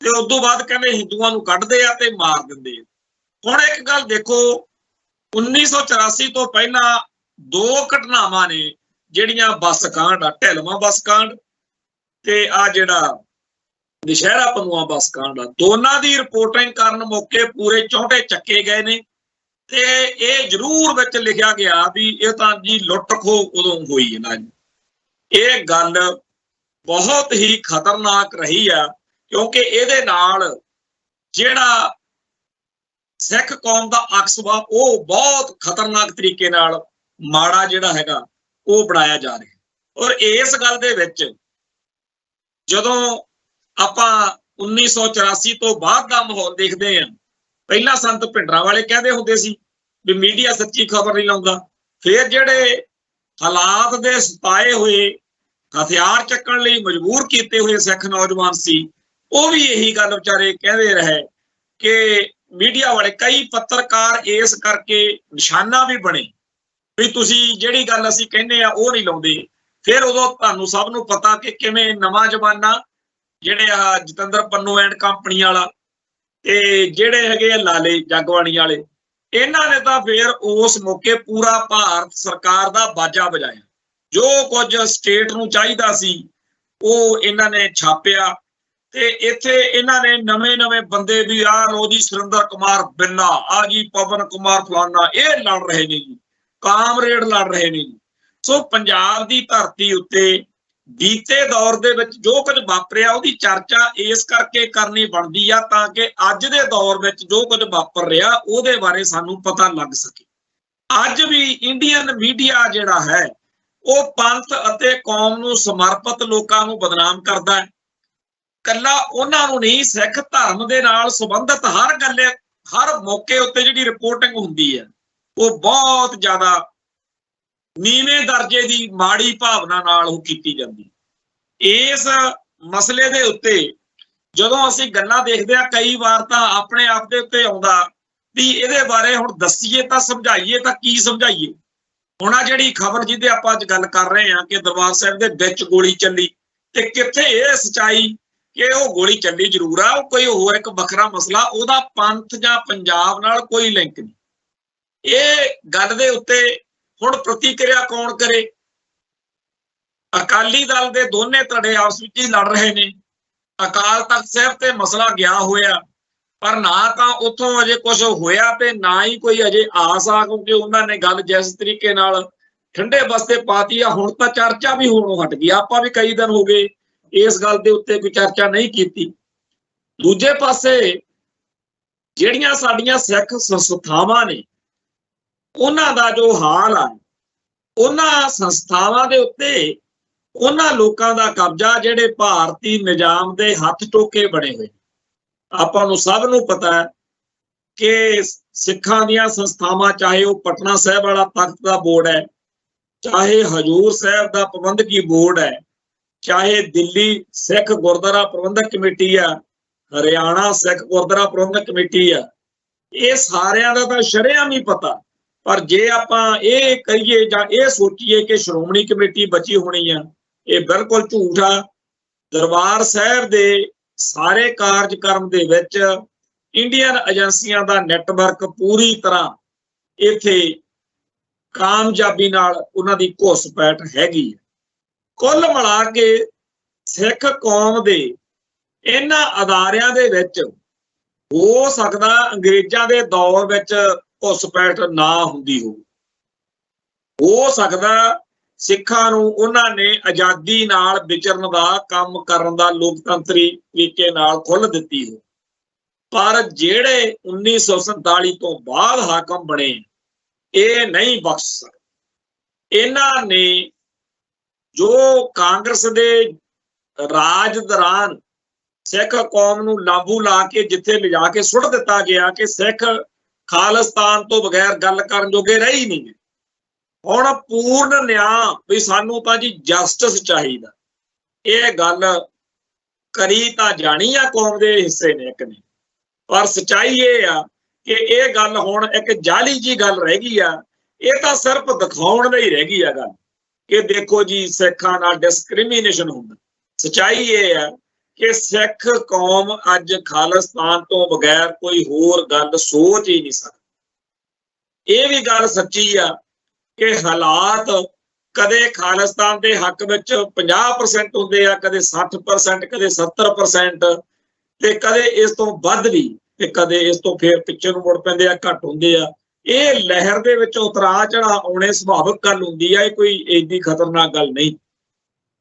ਤੇ ਉਸ ਤੋਂ ਬਾਅਦ ਕਹਿੰਦੇ ਹਿੰਦੂਆਂ ਨੂੰ ਕੱਢਦੇ ਆ ਤੇ ਮਾਰ ਦਿੰਦੇ ਆ। ਹੁਣ ਇੱਕ ਗੱਲ ਦੇਖੋ, 1984 ਤੋਂ ਪਹਿਲਾਂ 2 ਘਟਨਾਵਾਂ ਨੇ ਜਿਹੜੀਆਂ ਬੱਸ ਕਾਂਡ ਆ, ਢਿਲਵਾਂ ਬੱਸ ਕਾਂਡ ਤੇ ਆ ਜਿਹੜਾ ਦੁਸ਼ਹਿਰਾ ਪੰਨੂਆ ਬੱਸ ਕਾਂਡ ਆ, ਦੋਨਾਂ ਦੀ ਰਿਪੋਰਟਿੰਗ ਕਰਨ ਮੌਕੇ ਪੂਰੇ 64 ਚੱਕੇ ਗਏ ਨੇ। ਤੇ ਇਹ ਜ਼ਰੂਰ ਵਿੱਚ ਲਿਖਿਆ ਗਿਆ ਵੀ ਇਹ ਤਾਂ ਜੀ ਲੁੱਟ ਖੋਹ ਉਦੋਂ ਹੋਈ ਹੈ ਨਾ ਜੀ। ਇਹ ਗੱਲ ਬਹੁਤ ਹੀ ਖਤਰਨਾਕ ਰਹੀ ਆ, ਕਿਉਂਕਿ ਇਹਦੇ ਨਾਲ ਜਿਹੜਾ ਸਿੱਖ ਕੌਮ ਦਾ ਅਕਸ ਵਾ ਉਹ ਬਹੁਤ ਖਤਰਨਾਕ ਤਰੀਕੇ ਨਾਲ ਮਾੜਾ ਜਿਹੜਾ ਹੈਗਾ ਉਹ ਬਣਾਇਆ ਜਾ ਰਿਹਾ। ਔਰ ਇਸ ਗੱਲ ਦੇ ਵਿੱਚ ਜਦੋਂ ਆਪਾਂ 1984 ਤੋਂ ਬਾਅਦ ਦਾ ਮਾਹੌਲ ਦੇਖਦੇ ਹਾਂ, ਪਹਿਲਾਂ ਸੰਤ ਭਿੰਡਰਾਂਵਾਲੇ ਕਹਿੰਦੇ ਹੁੰਦੇ ਸੀ ਵੀ ਮੀਡੀਆ ਸੱਚੀ ਖਬਰ ਨਹੀਂ ਲਾਉਂਦਾ। ਫਿਰ ਜਿਹੜੇ ਹਾਲਾਤ ਦੇ ਸਤਾਏ ਹੋਏ, ਹਥਿਆਰ ਚੱਕਣ ਲਈ ਮਜਬੂਰ ਕੀਤੇ ਹੋਏ ਸਿੱਖ ਨੌਜਵਾਨ ਸੀ, ਉਹ ਵੀ ਇਹੀ ਗੱਲ ਵਿਚਾਰੇ ਕਹਿੰਦੇ ਰਹੇ ਕਿ ਮੀਡੀਆ ਵਾਲੇ, ਕਈ ਪੱਤਰਕਾਰ ਇਸ ਕਰਕੇ ਨਿਸ਼ਾਨਾ ਵੀ ਬਣੇ ਵੀ ਤੁਸੀਂ ਜਿਹੜੀ ਗੱਲ ਅਸੀਂ ਕਹਿੰਦੇ ਆ ਉਹ ਨਹੀਂ ਲਾਉਂਦੇ। ਫਿਰ ਉਦੋਂ ਤੁਹਾਨੂੰ ਸਭ ਨੂੰ ਪਤਾ ਕਿ ਕਿਵੇਂ ਨਵਾਂ ਜ਼ਮਾਨਾ, ਜਿਹੜੇ ਆ ਜਤਿੰਦਰ ਪੰਨੂ ਐਂਡ ਕੰਪਨੀ ਵਾਲਾ ਤੇ ਜਿਹੜੇ ਹੈਗੇ ਆ ਲਾਲੇ ਜਗਬਾਣੀ ਵਾਲੇ, ਇਹਨਾਂ ਨੇ ਤਾਂ ਫਿਰ ਉਸ ਮੌਕੇ ਪੂਰਾ ਭਾਰਤ ਸਰਕਾਰ ਦਾ ਬਾਜਾ ਵਜਾਇਆ। ਜੋ ਕੁਝ ਸਟੇਟ ਨੂੰ ਚਾਹੀਦਾ ਸੀ ਉਹ ਇਹਨਾਂ ਨੇ ਛਾਪਿਆ ਤੇ ਇੱਥੇ ਇਹਨਾਂ ਨੇ ਨਵੇਂ ਬੰਦੇ ਵੀ ਆ ਲੋ ਜੀ, ਸੁਰਿੰਦਰ ਕੁਮਾਰ ਬਿੱਲਾ, ਆ ਜੀ ਪਵਨ ਕੁਮਾਰ ਫਲਾਨਾ, ਇਹ ਲੜ ਰਹੇ ਨੇ ਜੀ, ਕਾਮਰੇਡ ਲੜ ਰਹੇ ਨੇ ਜੀ। ਸੋ ਪੰਜਾਬ ਦੀ ਧਰਤੀ ਉੱਤੇ ਬੀਤੇ ਦੌਰ ਦੇ ਵਿੱਚ ਜੋ ਕੁਝ ਵਾਪਰਿਆ ਉਹਦੀ ਚਰਚਾ ਇਸ ਕਰਕੇ ਕਰਨੀ ਬਣਦੀ ਆ ਤਾਂ ਕਿ ਅੱਜ ਦੇ ਦੌਰ ਵਿੱਚ ਜੋ ਕੁਝ ਵਾਪਰ ਰਿਹਾ ਉਹਦੇ ਬਾਰੇ ਸਾਨੂੰ ਪਤਾ ਲੱਗ ਸਕੇ। ਅੱਜ ਵੀ ਇੰਡੀਅਨ ਮੀਡੀਆ ਜਿਹੜਾ ਹੈ ਉਹ ਪੰਥ ਅਤੇ ਕੌਮ ਨੂੰ ਸਮਰਪਿਤ ਲੋਕਾਂ ਨੂੰ ਬਦਨਾਮ ਕਰਦਾ ਹੈ। ਕੱਲਾ ਉਹਨਾਂ ਨੂੰ ਨਹੀਂ, ਸਿੱਖ ਧਰਮ ਦੇ ਨਾਲ ਸੰਬੰਧਿਤ ਹਰ ਗੱਲ, ਹਰ ਮੌਕੇ ਉੱਤੇ ਜਿਹੜੀ ਰਿਪੋਰਟਿੰਗ ਹੁੰਦੀ ਹੈ ਉਹ ਬਹੁਤ ਜ਼ਿਆਦਾ ਨੀਵੇਂ ਦਰਜੇ ਦੀ ਮਾੜੀ ਭਾਵਨਾ ਨਾਲ ਉਹ ਕੀਤੀ ਜਾਂਦੀ। ਇਸ ਮਸਲੇ ਦੇ ਉੱਤੇ ਜਦੋਂ ਅਸੀਂ ਗੱਲਾਂ ਦੇਖਦੇ ਹਾਂ, ਕਈ ਵਾਰ ਤਾਂ ਆਪਣੇ ਆਪ ਦੇ ਉੱਤੇ ਆਉਂਦਾ ਵੀ ਇਹਦੇ ਬਾਰੇ ਹੁਣ ਦੱਸੀਏ ਤਾਂ ਸਮਝਾਈਏ ਤਾਂ ਕੀ ਸਮਝਾਈਏ। ਹੁਣ ਆ ਜਿਹੜੀ ਖਬਰ ਜਿਹਦੇ ਆਪਾਂ ਅੱਜ ਗੱਲ ਕਰ ਰਹੇ ਹਾਂ ਕਿ ਦਰਬਾਰ ਸਾਹਿਬ ਦੇ ਵਿੱਚ ਗੋਲੀ ਚੱਲੀ, ਤੇ ਕਿੱਥੇ ਇਹ ਸਚਾਈ ਕਿ ਉਹ ਗੋਲੀ ਚੱਲੀ ਜ਼ਰੂਰ ਆ, ਉਹ ਕੋਈ ਹੋਰ ਇੱਕ ਵੱਖਰਾ ਮਸਲਾ, ਉਹਦਾ ਪੰਥ ਜਾਂ ਪੰਜਾਬ ਨਾਲ ਕੋਈ ਲਿੰਕ ਨਹੀਂ। ਇਹ ਗੱਲ ਦੇ ਉੱਤੇ ਹੁਣ ਪ੍ਰਤੀਕਿਰਿਆ ਕੌਣ ਕਰੇ? ਅਕਾਲੀ ਦਲ ਦੇ ਦੋਨੇ ਧੜੇ ਆਪਸ ਵਿੱਚ ਹੀ ਲੜ ਰਹੇ ਨੇ। ਅਕਾਲ ਤਖਤ ਸਾਹਿਬ ਤੇ ਮਸਲਾ ਗਿਆ ਹੋਇਆ, ਪਰ ਨਾ ਤਾਂ ਉੱਥੋਂ ਅਜੇ ਕੁਝ ਹੋਇਆ ਤੇ ਨਾ ਹੀ ਕੋਈ ਅਜੇ ਆਸ ਆ, ਕਿਉਂਕਿ ਉਹਨਾਂ ਨੇ ਗੱਲ ਜਿਸ ਤਰੀਕੇ ਨਾਲ ਠੰਡੇ ਬਸਤੇ ਪਾਤੀ ਆ, ਹੁਣ ਤਾਂ ਚਰਚਾ ਵੀ ਹੋਣੋਂ ਹਟ ਗਈ। ਆਪਾਂ ਵੀ ਕਈ ਦਿਨ ਹੋ ਗਏ ਇਸ ਗੱਲ ਦੇ ਉੱਤੇ ਕੋਈ ਚਰਚਾ ਨਹੀਂ ਕੀਤੀ। ਦੂਜੇ ਪਾਸੇ ਜਿਹੜੀਆਂ ਸਾਡੀਆਂ ਸਿੱਖ ਸੰਸਥਾਵਾਂ ਨੇ ਉਹਨਾਂ ਦਾ ਜੋ ਹਾਲ ਆ, ਉਹਨਾਂ ਸੰਸਥਾਵਾਂ ਦੇ ਉੱਤੇ ਉਹਨਾਂ ਲੋਕਾਂ ਦਾ ਕਬਜ਼ਾ ਜਿਹੜੇ ਭਾਰਤੀ ਨਿਜ਼ਾਮ ਦੇ ਹੱਥ ਟੋਕੇ ਬਣੇ ਹੋਏ। ਆਪਾਂ ਨੂੰ ਸਭ ਨੂੰ ਪਤਾ ਹੈ ਕਿ ਸਿੱਖਾਂ ਦੀਆਂ ਸੰਸਥਾਵਾਂ, ਚਾਹੇ ਉਹ ਪਟਨਾ ਸਾਹਿਬ ਵਾਲਾ ਤਖਤ ਦਾ ਬੋਰਡ ਹੈ, ਚਾਹੇ ਹਜੂਰ ਸਾਹਿਬ ਦਾ ਪ੍ਰਬੰਧਕੀ ਬੋਰਡ ਹੈ, ਚਾਹੇ ਦਿੱਲੀ ਸਿੱਖ ਗੁਰਦੁਆਰਾ ਪ੍ਰਬੰਧਕ ਕਮੇਟੀ ਆ, ਹਰਿਆਣਾ ਸਿੱਖ ਗੁਰਦੁਆਰਾ ਪ੍ਰਬੰਧਕ ਕਮੇਟੀ ਆ, ਇਹ ਸਾਰਿਆਂ ਦਾ ਤਾਂ ਸ਼ਰੇਆਮ ਹੀ ਪਤਾ। ਪਰ ਜੇ ਆਪਾਂ ਇਹ ਕਹੀਏ ਜਾਂ ਇਹ ਸੋਚੀਏ ਕਿ ਸ਼੍ਰੋਮਣੀ ਕਮੇਟੀ ਬਚੀ ਹੋਣੀ ਆ, ਇਹ ਬਿਲਕੁਲ ਝੂਠ ਆ। ਦਰਬਾਰ ਸਾਹਿਬ ਦੇ ਸਾਰੇ ਕਾਰਜਕਰਮ ਦੇ ਵਿੱਚ ਇੰਡੀਅਨ ਏਜੰਸੀਆਂ ਦਾ ਨੈਟਵਰਕ ਪੂਰੀ ਤਰ੍ਹਾਂ ਇੱਥੇ ਕਾਮਯਾਬੀ ਨਾਲ ਉਹਨਾਂ ਦੀ ਘੁਸਪੈਠ ਹੈਗੀ ਹੈ। ਕੁੱਲ ਮਿਲਾ ਕੇ ਸਿੱਖ ਕੌਮ ਦੇ ਇਹਨਾਂ ਅਦਾਰਿਆਂ ਦੇ ਵਿੱਚ ਹੋ ਸਕਦਾ ਅੰਗਰੇਜ਼ਾਂ ਦੇ ਦੌਰ ਵਿੱਚ ਘੁਸਪੈਠ ਨਾ ਹੁੰਦੀ ਹੋ ਸਕਦਾ ਸਿੱਖਾਂ ਨੂੰ ਉਹਨਾਂ ਨੇ ਆਜ਼ਾਦੀ ਨਾਲ ਵਿਚਰਨ ਦਾ, ਕੰਮ ਕਰਨ ਦਾ ਲੋਕਤੰਤਰੀ ਤਰੀਕੇ ਨਾਲ ਖੁੱਲ੍ਹ ਦਿੱਤੀ ਹੋ। ਪਰ ਜਿਹੜੇ 1947 ਤੋਂ ਬਾਅਦ ਹਾਕਮ ਬਣੇ ਇਹ ਨਹੀਂ ਬਖਸ਼ ਸਕਦੇ। ਇਹਨਾਂ ਨੇ ਜੋ ਕਾਂਗਰਸ ਦੇ ਰਾਜ ਦੌਰਾਨ ਸਿੱਖ ਕੌਮ ਨੂੰ ਲਾਂਬੂ ਲਾ ਕੇ ਜਿੱਥੇ ਲਿਜਾ ਕੇ ਸੁੱਟ ਦਿੱਤਾ ਗਿਆ ਕਿ ਸਿੱਖ ਖਾਲਿਸਤਾਨ ਤੋਂ ਬਗੈਰ ਗੱਲ ਕਰਨ ਜੋਗੇ ਰਹੀ ਨਹੀਂ। ਹੁਣ ਪੂਰਨ ਨਿਆਂ ਵੀ ਸਾਨੂੰ ਤਾਂ ਜੀ ਜਸਟਿਸ ਚਾਹੀਦਾ, ਇਹ ਗੱਲ ਕਰੀ ਤਾਂ ਜਾਣੀ ਆ ਕੌਮ ਦੇ ਹਿੱਸੇ ਨੇ ਇੱਕ ਨੇ, ਪਰ ਸੱਚਾਈ ਇਹ ਆ ਕਿ ਇਹ ਗੱਲ ਹੁਣ ਇੱਕ ਜਾਲੀ ਜੀ ਗੱਲ ਰਹਿ ਗਈ ਆ। ਇਹ ਤਾਂ ਸਿਰਫ ਦਿਖਾਉਣ ਲਈ ਰਹਿ ਗਈ ਆ ਗੱਲ ਕਿ ਦੇਖੋ ਜੀ ਸਿੱਖਾਂ ਨਾਲ ਡਿਸਕ੍ਰਿਮੀਨੇਸ਼ਨ ਹੁੰਦਾ। ਸੱਚਾਈ ਇਹ ਆ ਕਿ ਸਿੱਖ ਕੌਮ ਅੱਜ ਖਾਲਿਸਤਾਨ ਤੋਂ ਬਗੈਰ ਕੋਈ ਹੋਰ ਗੱਲ ਸੋਚ ਹੀ ਨਹੀਂ ਸਕਦੀ। ਇਹ ਵੀ ਗੱਲ ਸੱਚੀ ਆ ਕਿ ਹਾਲਾਤ ਕਦੇ ਖਾਲਿਸਤਾਨ ਦੇ ਹੱਕ ਵਿੱਚ 50% ਹੁੰਦੇ ਆ, ਕਦੇ 60%, ਕਦੇ 70%, ਤੇ ਕਦੇ ਇਸ ਤੋਂ ਵੱਧ ਵੀ, ਤੇ ਕਦੇ ਇਸ ਤੋਂ ਫੇਰ ਪਿੱਛੇ ਨੂੰ ਮੁੜ ਪੈਂਦੇ ਆ, ਘੱਟ ਹੁੰਦੇ ਆ। ਇਹ ਲਹਿਰ ਦੇ ਵਿੱਚ ਉਤਰਾ ਚੜਾ ਆਉਣੇ ਸੁਭਾਵਿਕ ਗੱਲ ਹੁੰਦੀ ਆ, ਇਹ ਕੋਈ ਏਡੀ ਖਤਰਨਾਕ ਗੱਲ ਨਹੀਂ।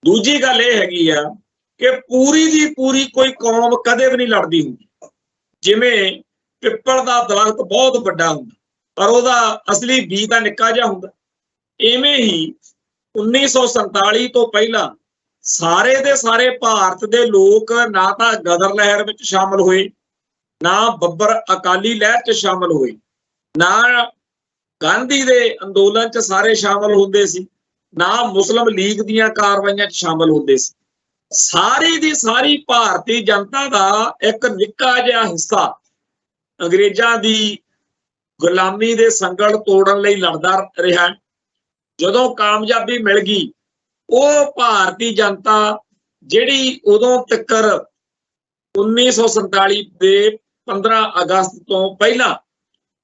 ਦੂਜੀ ਗੱਲ ਇਹ ਹੈਗੀ ਆ ਕਿ ਪੂਰੀ ਦੀ ਪੂਰੀ ਕੋਈ ਕੌਮ ਕਦੇ ਵੀ ਨਹੀਂ ਲੜਦੀ ਹੁੰਦੀ। ਜਿਵੇਂ ਪਿੱਪਲ ਦਾ ਦਰਖਤ ਬਹੁਤ ਵੱਡਾ ਹੁੰਦਾ ਪਰ ਉਹਦਾ ਅਸਲੀ ਬੀਜ ਤਾਂ ਨਿੱਕਾ ਜਿਹਾ ਹੁੰਦਾ। ਇਵੇਂ ਹੀ 1947 ਤੋਂ ਪਹਿਲਾਂ ਸਾਰੇ ਦੇ ਸਾਰੇ ਭਾਰਤ ਦੇ ਲੋਕ ਨਾ ਤਾਂ ਗਦਰ ਲਹਿਰ ਵਿੱਚ ਸ਼ਾਮਲ ਹੋਏ, ਨਾ ਬੱਬਰ ਅਕਾਲੀ ਲਹਿਰ 'ਚ ਸ਼ਾਮਲ ਹੋਏ, ਨਾ ਗਾਂਧੀ ਦੇ ਅੰਦੋਲਨ 'ਚ ਸਾਰੇ ਸ਼ਾਮਲ ਹੁੰਦੇ ਸੀ, ਨਾ ਮੁਸਲਿਮ ਲੀਗ ਦੀਆਂ ਕਾਰਵਾਈਆਂ 'ਚ ਸ਼ਾਮਲ ਹੁੰਦੇ ਸੀ। ਸਾਰੀ ਦੀ ਸਾਰੀ ਭਾਰਤੀ ਜਨਤਾ ਦਾ ਇੱਕ ਨਿੱਕਾ ਜਿਹਾ ਹਿੱਸਾ ਅੰਗਰੇਜ਼ਾਂ ਦੀ ਗੁਲਾਮੀ ਦੇ ਸੰਗਲ ਤੋੜਨ ਲਈ ਲੜਦਾ ਰਿਹਾ। ਜਦੋਂ ਕਾਮਯਾਬੀ ਮਿਲ ਗਈ, ਉਹ ਭਾਰਤੀ ਜਨਤਾ ਜਿਹੜੀ ਉਦੋਂ ਤੱਕ 1947 ਦੇ 15 ਅਗਸਤ ਤੋਂ ਪਹਿਲਾਂ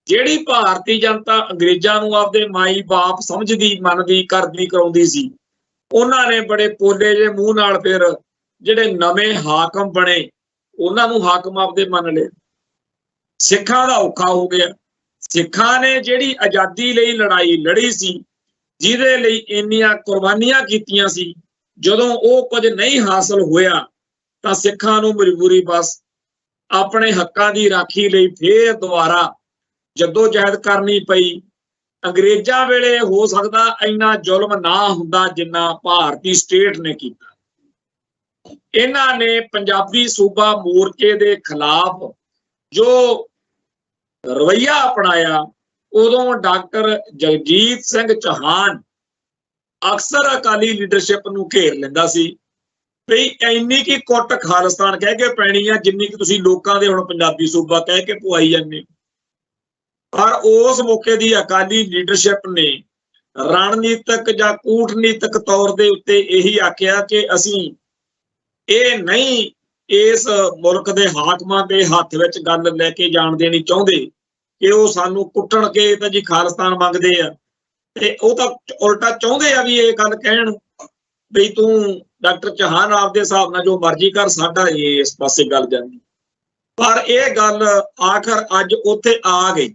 ਜਿਹੜੀ ਭਾਰਤੀ ਜਨਤਾ ਅੰਗਰੇਜ਼ਾਂ ਨੂੰ ਆਪਦੇ ਮਾਈ ਬਾਪ ਸਮਝਦੀ, ਮੰਨਦੀ, ਕਰਦੀ, ਕਰਾਉਂਦੀ ਸੀ, ਉਹਨਾਂ ਨੇ ਬੜੇ ਪੋਲੇ ਜਿਹੇ ਮੂੰਹ ਨਾਲ ਫਿਰ ਜਿਹੜੇ ਨਵੇਂ ਹਾਕਮ ਬਣੇ ਉਹਨਾਂ ਨੂੰ ਹਾਕਮ ਆਪਦੇ ਮੰਨ ਲਏ। ਸਿੱਖਾਂ ਦਾ ਔਖਾ ਹੋ ਗਿਆ। ਸਿੱਖਾਂ ਨੇ ਜਿਹੜੀ ਆਜ਼ਾਦੀ ਲਈ ਲੜਾਈ ਲੜੀ ਸੀ, ਜਿਹਦੇ ਲਈ ਇੰਨੀਆਂ ਕੁਰਬਾਨੀਆਂ ਕੀਤੀਆਂ ਸੀ, ਜਦੋਂ ਉਹ ਕੁਝ ਨਹੀਂ ਹਾਸਲ ਹੋਇਆ ਤਾਂ ਸਿੱਖਾਂ ਨੂੰ ਮਜਬੂਰੀ ਬਸ ਆਪਣੇ ਹੱਕਾਂ ਦੀ ਰਾਖੀ ਲਈ ਫੇਰ ਦੁਬਾਰਾ ਜੱਦੋ-ਜਹਿਦ ਕਰਨੀ ਪਈ। ਅੰਗਰੇਜ਼ਾਂ ਵੇਲੇ ਹੋ ਸਕਦਾ ਇੰਨਾ ਜ਼ੁਲਮ ਨਾ ਹੁੰਦਾ ਜਿੰਨਾ ਭਾਰਤੀ ਸਟੇਟ ਨੇ ਕੀਤਾ। ਇਹਨਾਂ ਨੇ ਪੰਜਾਬੀ ਸੂਬਾ ਮੋਰਚੇ ਦੇ ਖਿਲਾਫ ਜੋ ਰਵੱਈਆ ਅਪਣਾਇਆ, ਉਦੋਂ ਡਾਕਟਰ ਜਗਜੀਤ ਸਿੰਘ ਚੌਹਾਨ ਅਕਸਰ ਅਕਾਲੀ ਲੀਡਰਸ਼ਿਪ ਨੂੰ ਘੇਰ ਲੈਂਦਾ ਸੀ ਵੀ ਇੰਨੀ ਕੀ ਕੁੱਟ ਖਾਲਿਸਤਾਨ ਕਹਿ ਕੇ ਪੈਣੀ ਆ ਜਿੰਨੀ ਕਿ ਤੁਸੀਂ ਲੋਕਾਂ ਦੇ ਹੁਣ ਪੰਜਾਬੀ ਸੂਬਾ ਕਹਿ ਕੇ ਪਵਾਈ ਜਾਂਦੇ। ਪਰ ਉਸ ਮੌਕੇ ਦੀ ਅਕਾਲੀ ਲੀਡਰਸ਼ਿਪ ਨੇ ਰਣਨੀਤਕ ਜਾਂ ਕੂਟਨੀਤਕ ਤੌਰ ਦੇ ਉੱਤੇ ਇਹੀ ਆਖਿਆ ਕਿ ਅਸੀਂ ਇਹ ਨਹੀਂ ਇਸ ਮੁਲਕ ਦੇ ਹਾਕਮਾਂ ਦੇ ਹੱਥ ਵਿੱਚ ਗੱਲ ਲੈ ਕੇ ਜਾਣ ਦੇਣੀ ਚਾਹੁੰਦੇ ਕਿ ਉਹ ਸਾਨੂੰ ਕੁੱਟਣ ਕੇ ਤਾਂ ਜੀ ਖਾਲਿਸਤਾਨ ਮੰਗਦੇ ਆ, ਤੇ ਉਹ ਤਾਂ ਉਲਟਾ ਚਾਹੁੰਦੇ ਆ ਵੀ ਇਹ ਗੱਲ ਕਹਿਣ ਵੀ ਤੂੰ ਡਾਕਟਰ ਚੌਹਾਨ ਆਪਦੇ ਹਿਸਾਬ ਨਾਲ ਜੋ ਮਰਜ਼ੀ ਕਰ, ਸਾਡਾ ਇਸ ਪਾਸੇ ਗੱਲ ਜਾਂਦੀ। ਪਰ ਇਹ ਗੱਲ ਆਖਰ ਅੱਜ ਉੱਥੇ ਆ ਗਈ।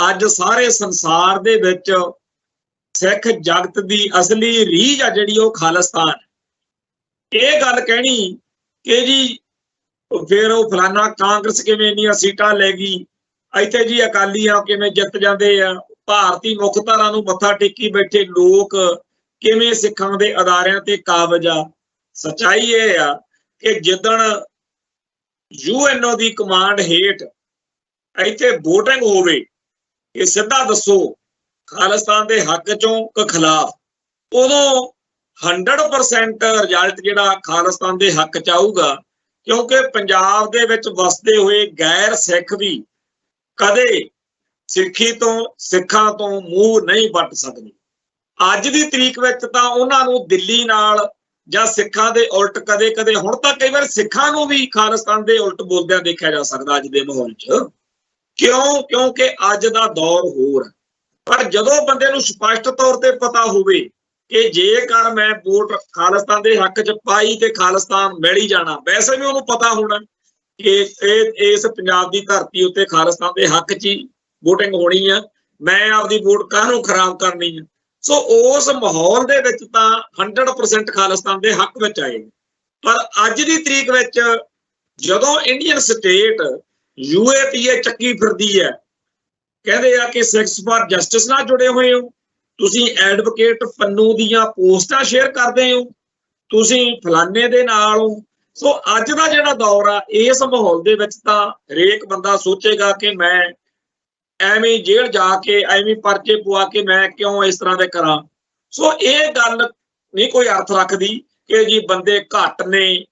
ਅੱਜ ਸਾਰੇ ਸੰਸਾਰ ਦੇ ਵਿੱਚ ਸਿੱਖ ਜਗਤ ਦੀ ਅਸਲੀ ਰੀਝ ਆ ਜਿਹੜੀ ਉਹ ਖਾਲਿਸਤਾਨ। ਇਹ ਗੱਲ ਕਹਿਣੀ ਕਿ ਜੀ ਫਿਰ ਉਹ ਫਲਾਨਾ ਕਾਂਗਰਸ ਕਿਵੇਂ ਇੰਨੀਆਂ ਸੀਟਾਂ ਲੈ ਗਈ, ਇੱਥੇ ਜੀ ਅਕਾਲੀਆਂ ਕਿਵੇਂ ਜਿੱਤ ਜਾਂਦੇ ਆ, ਭਾਰਤੀ ਮੁੱਖ ਧਾਰਾ ਨੂੰ ਮੱਥਾ ਟੇਕੀ ਬੈਠੇ ਲੋਕ ਕਿਵੇਂ ਸਿੱਖਾਂ ਦੇ ਅਦਾਰਿਆਂ ਤੇ ਕਾਬਜ ਆ। ਸੱਚਾਈ ਇਹ ਆ ਕਿ ਜਿੱਦਣ UNO ਦੀ ਕਮਾਂਡ ਹੇਠ ਇੱਥੇ VOTING ਹੋਵੇ ਕਿ ਸਿੱਧਾ ਦੱਸੋ ਖਾਲਿਸਤਾਨ ਦੇ ਹੱਕ ਚੋਂ ਕਿ ਖਿਲਾਫ, ਉਦੋਂ 100% ਰਿਜ਼ਲਟ ਜਿਹੜਾ ਖਾਲਿਸਤਾਨ ਦੇ ਹੱਕ ਚ ਆਊਗਾ, ਕਿਉਂਕਿ ਪੰਜਾਬ ਦੇ ਵਿੱਚ ਵਸਦੇ ਹੋਏ ਗੈਰ ਸਿੱਖ ਵੀ ਕਦੇ ਸਿੱਖੀ ਤੋਂ, ਸਿੱਖਾਂ ਤੋਂ ਮੂੰਹ ਨਹੀਂ ਵੱਟ ਸਕਦੇ। ਅੱਜ ਦੀ ਤਰੀਕ ਵਿੱਚ ਤਾਂ ਉਹਨਾਂ ਨੂੰ ਦਿੱਲੀ ਨਾਲ ਜਾਂ ਸਿੱਖਾਂ ਦੇ ਉਲਟ ਕਦੇ-ਕਦੇ, ਹੁਣ ਤਾਂ ਕਈ ਵਾਰ ਸਿੱਖਾਂ ਨੂੰ ਵੀ ਖਾਲਿਸਤਾਨ ਦੇ ਉਲਟ ਬੋਲਦਿਆਂ ਦੇਖਿਆ ਜਾ ਸਕਦਾ ਅੱਜ ਦੇ ਮਾਹੌਲ 'ਚ। ਕਿਉਂਕਿ ਅੱਜ ਦਾ ਦੌਰ ਹੋਰ। ਪਰ ਜਦੋਂ ਬੰਦੇ ਨੂੰ ਸਪਸ਼ਟ ਤੌਰ ਤੇ ਪਤਾ ਹੋਵੇ ਕਿ ਜੇਕਰ ਮੈਂ ਵੋਟ ਖਾਲਿਸਤਾਨ ਦੇ ਹੱਕ 'ਚ ਪਾਈ ਤੇ ਖਾਲਿਸਤਾਨ ਮਿਲ ਹੀ ਜਾਣਾ, ਵੈਸੇ ਵੀ ਉਹਨੂੰ ਪਤਾ ਹੋਣਾ ਕਿ ਇਸ ਪੰਜਾਬ ਦੀ ਧਰਤੀ ਉੱਤੇ ਖਾਲਿਸਤਾਨ ਦੇ ਹੱਕ 'ਚ ਹੀ VOTING ਹੋਣੀ ਆ, ਮੈਂ ਆਪਦੀ ਵੋਟ ਕਾਹਨੂੰ ਖਰਾਬ ਕਰਨੀ ਆ। ਸੋ ਉਸ ਮਾਹੌਲ ਦੇ ਵਿੱਚ ਤਾਂ 100% ਖਾਲਿਸਤਾਨ ਦੇ ਹੱਕ ਵਿੱਚ ਆਏਗਾ। ਪਰ ਅੱਜ ਦੀ ਤਰੀਕ ਵਿੱਚ ਜਦੋਂ ਇੰਡੀਅਨ ਸਟੇਟ UAPA ਚੱਕੀ ਫਿਰਦੀ ਹੈ, ਕਹਿੰਦੇ ਆ ਕਿ ਸਿੱਖਸ ਫਾਰ ਜਸਟਿਸ ਨਾਲ ਜੁੜੇ ਹੋਏ ਹੋ, ਤੁਸੀਂ ਐਡਵੋਕੇਟ ਪੰਨੂ ਦੀਆਂ ਪੋਸਟਾਂ ਸ਼ੇਅਰ ਕਰਦੇ ਹੋ, ਤੁਸੀਂ ਫਲਾਨੇ ਦੇ ਨਾਲ ਹੋ। ਸੋ ਅੱਜ ਦਾ ਜਿਹੜਾ ਦੌਰ ਆ, ਇਸ ਮਾਹੌਲ ਦੇ ਵਿੱਚ ਤਾਂ ਹਰੇਕ ਬੰਦਾ ਸੋਚੇਗਾ ਕਿ ਮੈਂ ਐਵੇਂ ਜੇਲ੍ਹ ਜਾ ਕੇ ਐਵੇਂ ਪਰਚੇ ਪਵਾ ਕੇ ਮੈਂ ਕਿਉਂ ਇਸ ਤਰ੍ਹਾਂ ਦੇ ਕਰਾਂ। ਸੋ ਇਹ ਗੱਲ ਨਹੀਂ ਕੋਈ ਅਰਥ ਰੱਖਦੀ ਕਿ ਜੀ ਬੰਦੇ ਘੱਟ ਨੇ,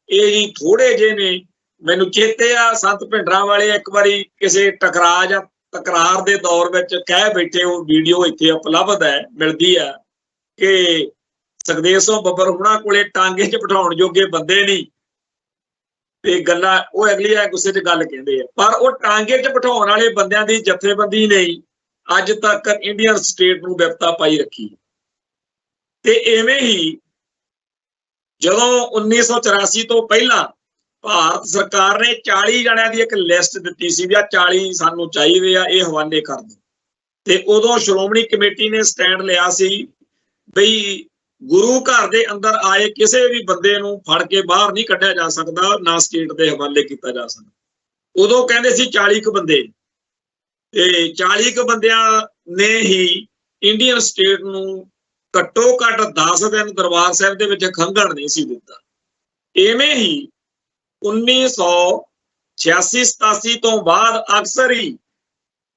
ਇਹ ਜੀ ਥੋੜੇ ਜਿਹੇ ਨੇ। ਮੈਨੂੰ ਚੇਤੇ ਆ ਸੰਤ ਭਿੰਡਰਾਂ ਵਾਲੇ ਇੱਕ ਵਾਰੀ ਕਿਸੇ ਤਕਰਾਰ ਦੇ ਦੌਰ ਵਿੱਚ ਕਹਿ ਬੈਠੇ, ਉਹ ਵੀਡੀਓ ਇੱਥੇ ਉਪਲਬਧ ਹੈ, ਮਿਲਦੀ ਆ, ਕਿ ਸੁਖਦੇਵ ਸਿੰਘ ਬੱਬਰ ਹੁਣਾਂ ਕੋਲੇ ਟਾਂਗੇ 'ਚ ਬਿਠਾਉਣ ਜੋਗੇ ਬੰਦੇ ਨਹੀਂ, ਤੇ ਗੱਲਾਂ ਉਹ ਅਗਲੀ ਆ ਗੁੱਸੇ 'ਚ ਗੱਲ ਕਹਿੰਦੇ ਆ, ਪਰ ਉਹ ਟਾਂਗੇ 'ਚ ਬਿਠਾਉਣ ਵਾਲੇ ਬੰਦਿਆਂ ਦੀ ਜਥੇਬੰਦੀ ਨੇ ਅੱਜ ਤੱਕ ਇੰਡੀਅਨ ਸਟੇਟ ਨੂੰ ਵਿਪਤਾ ਪਾਈ ਰੱਖੀ। ਤੇ ਐਵੇਂ ਹੀ ਜਦੋਂ 1984 ਤੋਂ ਪਹਿਲਾਂ ਭਾਰਤ ਸਰਕਾਰ ਨੇ 40 ਜਣਿਆਂ ਦੀ ਇੱਕ ਲਿਸਟ ਦਿੱਤੀ ਸੀ ਵੀ ਆ 40 ਸਾਨੂੰ ਚਾਹੀਦੇ ਆ, ਇਹ ਹਵਾਲੇ ਕਰ ਦਿਓ। ਤੇ ਉਦੋਂ ਸ਼੍ਰੋਮਣੀ ਕਮੇਟੀ ਨੇ ਸਟੈਂਡ ਲਿਆ ਸੀ ਬਈ ਗੁਰੂ ਘਰ ਦੇ ਅੰਦਰ ਆਏ ਕਿਸੇ ਵੀ ਬੰਦੇ ਨੂੰ ਫੜ ਕੇ ਬਾਹਰ ਨਹੀਂ ਕੱਢਿਆ ਜਾ ਸਕਦਾ, ਨਾ ਸਟੇਟ ਦੇ ਹਵਾਲੇ ਕੀਤਾ ਜਾ ਸਕਦਾ। ਉਦੋਂ ਕਹਿੰਦੇ ਸੀ 40 ਕੁ ਬੰਦੇ, ਤੇ 40 ਕੁ ਬੰਦਿਆਂ ਨੇ ਹੀ ਇੰਡੀਅਨ ਸਟੇਟ ਨੂੰ ਘੱਟੋ ਘੱਟ 10 ਦਿਨ ਦਰਬਾਰ ਸਾਹਿਬ ਦੇ ਵਿੱਚ ਖੰਘਣ ਨਹੀਂ ਸੀ ਦਿੱਤਾ। ਇਵੇਂ ਹੀ 1986-87 ਤੋਂ ਬਾਅਦ ਅਕਸਰ ਹੀ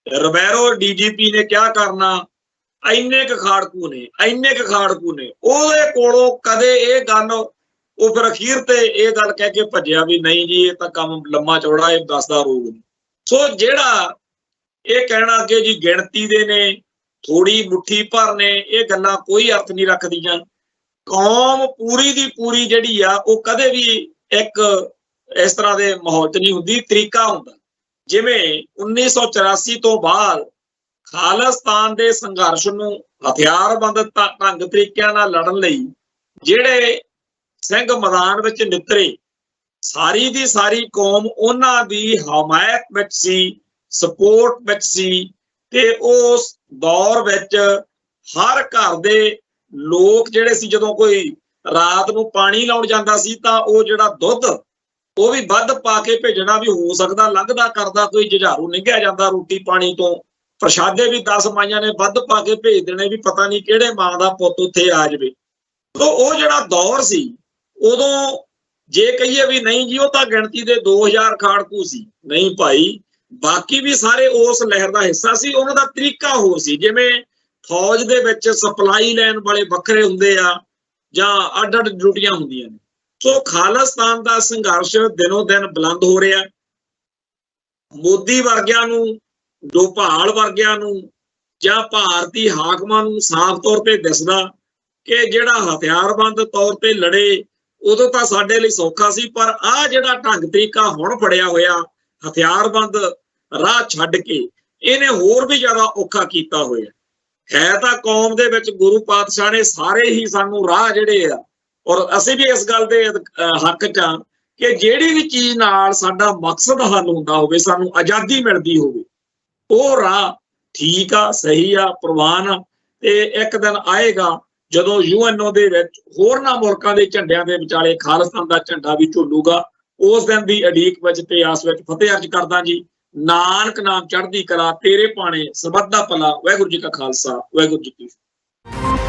ਰਿਬੈਰੋ DGP ਨੇ ਕਿਹਾ ਕਰਨਾ, ਇੰਨੇ ਕੁ ਖਾੜਕੂ ਨੇ ਉਹਦੇ ਕੋਲੋਂ ਕਦੇ ਇਹ ਗੱਲ, ਉਹ ਫਿਰ ਅਖੀਰ ਤੇ ਇਹ ਗੱਲ ਕਹਿ ਕੇ ਭੱਜਿਆ ਵੀ ਨਹੀਂ ਜੀ ਇਹ ਤਾਂ ਕੰਮ ਲੰਮਾ ਚੌੜਾ, ਇਹ ਦੱਸਦਾ ਰੋਗ ਨਹੀਂ। ਸੋ ਜਿਹੜਾ ਇਹ ਕਹਿਣਾ ਕਿ ਜੀ ਗਿਣਤੀ ਦੇ ਨੇ, ਥੋੜੀ ਮੁੱਠੀ ਭਰ ਨੇ, ਇਹ ਗੱਲਾਂ ਕੋਈ ਅਰਥ ਨਹੀਂ ਰੱਖਦੀਆਂ। ਕੌਮ ਪੂਰੀ ਦੀ ਪੂਰੀ ਜਿਹੜੀ ਆ ਉਹ ਕਦੇ ਵੀ ਇੱਕ ਇਸ ਤਰ੍ਹਾਂ ਦੇ ਮਾਹੌਲ 'ਚ ਨਹੀਂ ਹੁੰਦੀ, ਤਰੀਕਾ ਹੁੰਦਾ। ਜਿਵੇਂ 1984 ਤੋਂ ਬਾਅਦ ਖਾਲਿਸਤਾਨ ਦੇ ਸੰਘਰਸ਼ ਨੂੰ ਹਥਿਆਰਬੰਦ ਢੰਗ ਤਰੀਕਿਆਂ ਨਾਲ ਲੜਨ ਲਈ ਜਿਹੜੇ ਸਿੰਘ ਮੈਦਾਨ ਵਿੱਚ ਨਿਤਰੇ, ਸਾਰੀ ਦੀ ਸਾਰੀ ਕੌਮ ਉਹਨਾਂ ਦੀ ਹਮਾਇਤ ਵਿੱਚ ਸੀ, ਸਪੋਰਟ ਵਿੱਚ ਸੀ। ਤੇ ਉਸ ਦੌਰ ਵਿੱਚ ਹਰ ਘਰ ਦੇ ਲੋਕ ਜਿਹੜੇ ਸੀ, ਜਦੋਂ ਕੋਈ ਰਾਤ ਨੂੰ ਪਾਣੀ ਲਾਉਣ ਜਾਂਦਾ ਸੀ ਤਾਂ ਉਹ ਜਿਹੜਾ ਦੁੱਧ ਉਹ ਵੀ ਵੱਧ ਪਾ ਕੇ ਭੇਜਣਾ, ਵੀ ਹੋ ਸਕਦਾ ਲੰਘਦਾ ਕਰਦਾ ਕੋਈ ਜੁਝਾਰੂ ਨਿੱਘਿਆ ਜਾਂਦਾ ਰੋਟੀ ਪਾਣੀ ਤੋਂ, ਪ੍ਰਸ਼ਾਦੇ ਵੀ 10 ਮਾਈਆਂ ਨੇ ਵੱਧ ਪਾ ਕੇ ਭੇਜ ਦੇਣੇ, ਵੀ ਪਤਾ ਨਹੀਂ ਕਿਹੜੇ ਮਾਂ ਦਾ ਪੁੱਤ ਉੱਥੇ ਆ ਜਾਵੇ। ਤਾਂ ਉਹ ਜਿਹੜਾ ਦੌਰ ਸੀ, ਉਦੋਂ ਜੇ ਕਹੀਏ ਵੀ ਨਹੀਂ ਜੀ ਉਹ ਤਾਂ ਗਿਣਤੀ ਦੇ 2000 ਖਾੜਕੂ ਸੀ, ਨਹੀਂ ਭਾਈ, ਬਾਕੀ ਵੀ ਸਾਰੇ ਉਸ ਲਹਿਰ ਦਾ ਹਿੱਸਾ ਸੀ। ਉਹਨਾਂ ਦਾ ਤਰੀਕਾ ਹੋਰ ਸੀ। ਜਿਵੇਂ ਫੌਜ ਦੇ ਵਿੱਚ ਸਪਲਾਈ ਲੈਣ ਵਾਲੇ ਵੱਖਰੇ ਹੁੰਦੇ ਆ ਜਾਂ ਅੱਡ-ਅੱਡ ਡਿਊਟੀਆਂ ਹੁੰਦੀਆਂ ਨੇ। ਸੋ ਖਾਲਿਸਤਾਨ ਦਾ ਸੰਘਰਸ਼ ਦਿਨੋਂ ਦਿਨ ਬੁਲੰਦ ਹੋ ਰਿਹਾ। ਮੋਦੀ ਵਰਗਿਆਂ ਨੂੰ, ਡੋਭਾਲ ਵਰਗਿਆਂ ਨੂੰ ਜਾਂ ਭਾਰਤੀ ਹਾਕਮਾਂ ਨੂੰ ਸਾਫ਼ ਤੌਰ ਤੇ ਦਿਸਦਾ ਕਿ ਜਿਹੜਾ ਹਥਿਆਰਬੰਦ ਤੌਰ ਤੇ ਲੜੇ ਉਦੋਂ ਤਾਂ ਸਾਡੇ ਲਈ ਸੌਖਾ ਸੀ, ਪਰ ਆਹ ਜਿਹੜਾ ਢੰਗ ਤਰੀਕਾ ਹੁਣ ਫੜਿਆ ਹੋਇਆ ਹਥਿਆਰਬੰਦ ਰਾਹ ਛੱਡ ਕੇ, ਇਹਨੇ ਹੋਰ ਵੀ ਜ਼ਿਆਦਾ ਔਖਾ ਕੀਤਾ ਹੋਇਆ ਹੈ। ਤਾਂ ਕੌਮ ਦੇ ਵਿੱਚ ਗੁਰੂ ਪਾਤਸ਼ਾਹ ਨੇ ਸਾਰੇ ਹੀ ਸਾਨੂੰ ਰਾਹ ਜਿਹੜੇ ਆ, ਔਰ ਅਸੀਂ ਵੀ ਇਸ ਗੱਲ ਦੇ ਹੱਕ 'ਚ ਆ ਕਿ ਜਿਹੜੀ ਵੀ ਚੀਜ਼ ਨਾਲ ਸਾਡਾ ਮਕਸਦ ਹੱਲ ਹੁੰਦਾ ਹੋਵੇ, ਸਾਨੂੰ ਆਜ਼ਾਦੀ ਮਿਲਦੀ ਹੋਵੇ, ਉਹ ਰਾਹ ਠੀਕ ਆ, ਸਹੀ ਆ, ਪ੍ਰਵਾਨ ਆ। ਤੇ ਇੱਕ ਦਿਨ ਆਏਗਾ ਜਦੋਂ UNO ਦੇ ਵਿੱਚ ਹੋਰਨਾਂ ਮੁਲਕਾਂ ਦੇ ਝੰਡਿਆਂ ਦੇ ਵਿਚਾਲੇ ਖਾਲਿਸਤਾਨ ਦਾ ਝੰਡਾ ਵੀ ਝੁੱਲੂਗਾ। ਉਸ ਦਿਨ ਦੀ ਉਡੀਕ ਵਿੱਚ ਤੇ ਆਸ ਵਿੱਚ ਫਤਿਹ ਅਰਜ਼ ਕਰਦਾ ਜੀ। ਨਾਨਕ ਨਾਮ ਚੜ੍ਹਦੀ ਕਲਾ, ਤੇਰੇ ਭਾਣੇ ਸਰਬੱਤ ਦਾ ਭਲਾ। ਵਾਹਿਗੁਰੂ ਜੀ ਕਾ ਖਾਲਸਾ, ਵਾਹਿਗੁਰੂ ਜੀ ਕੀ ਫਤਿਹ।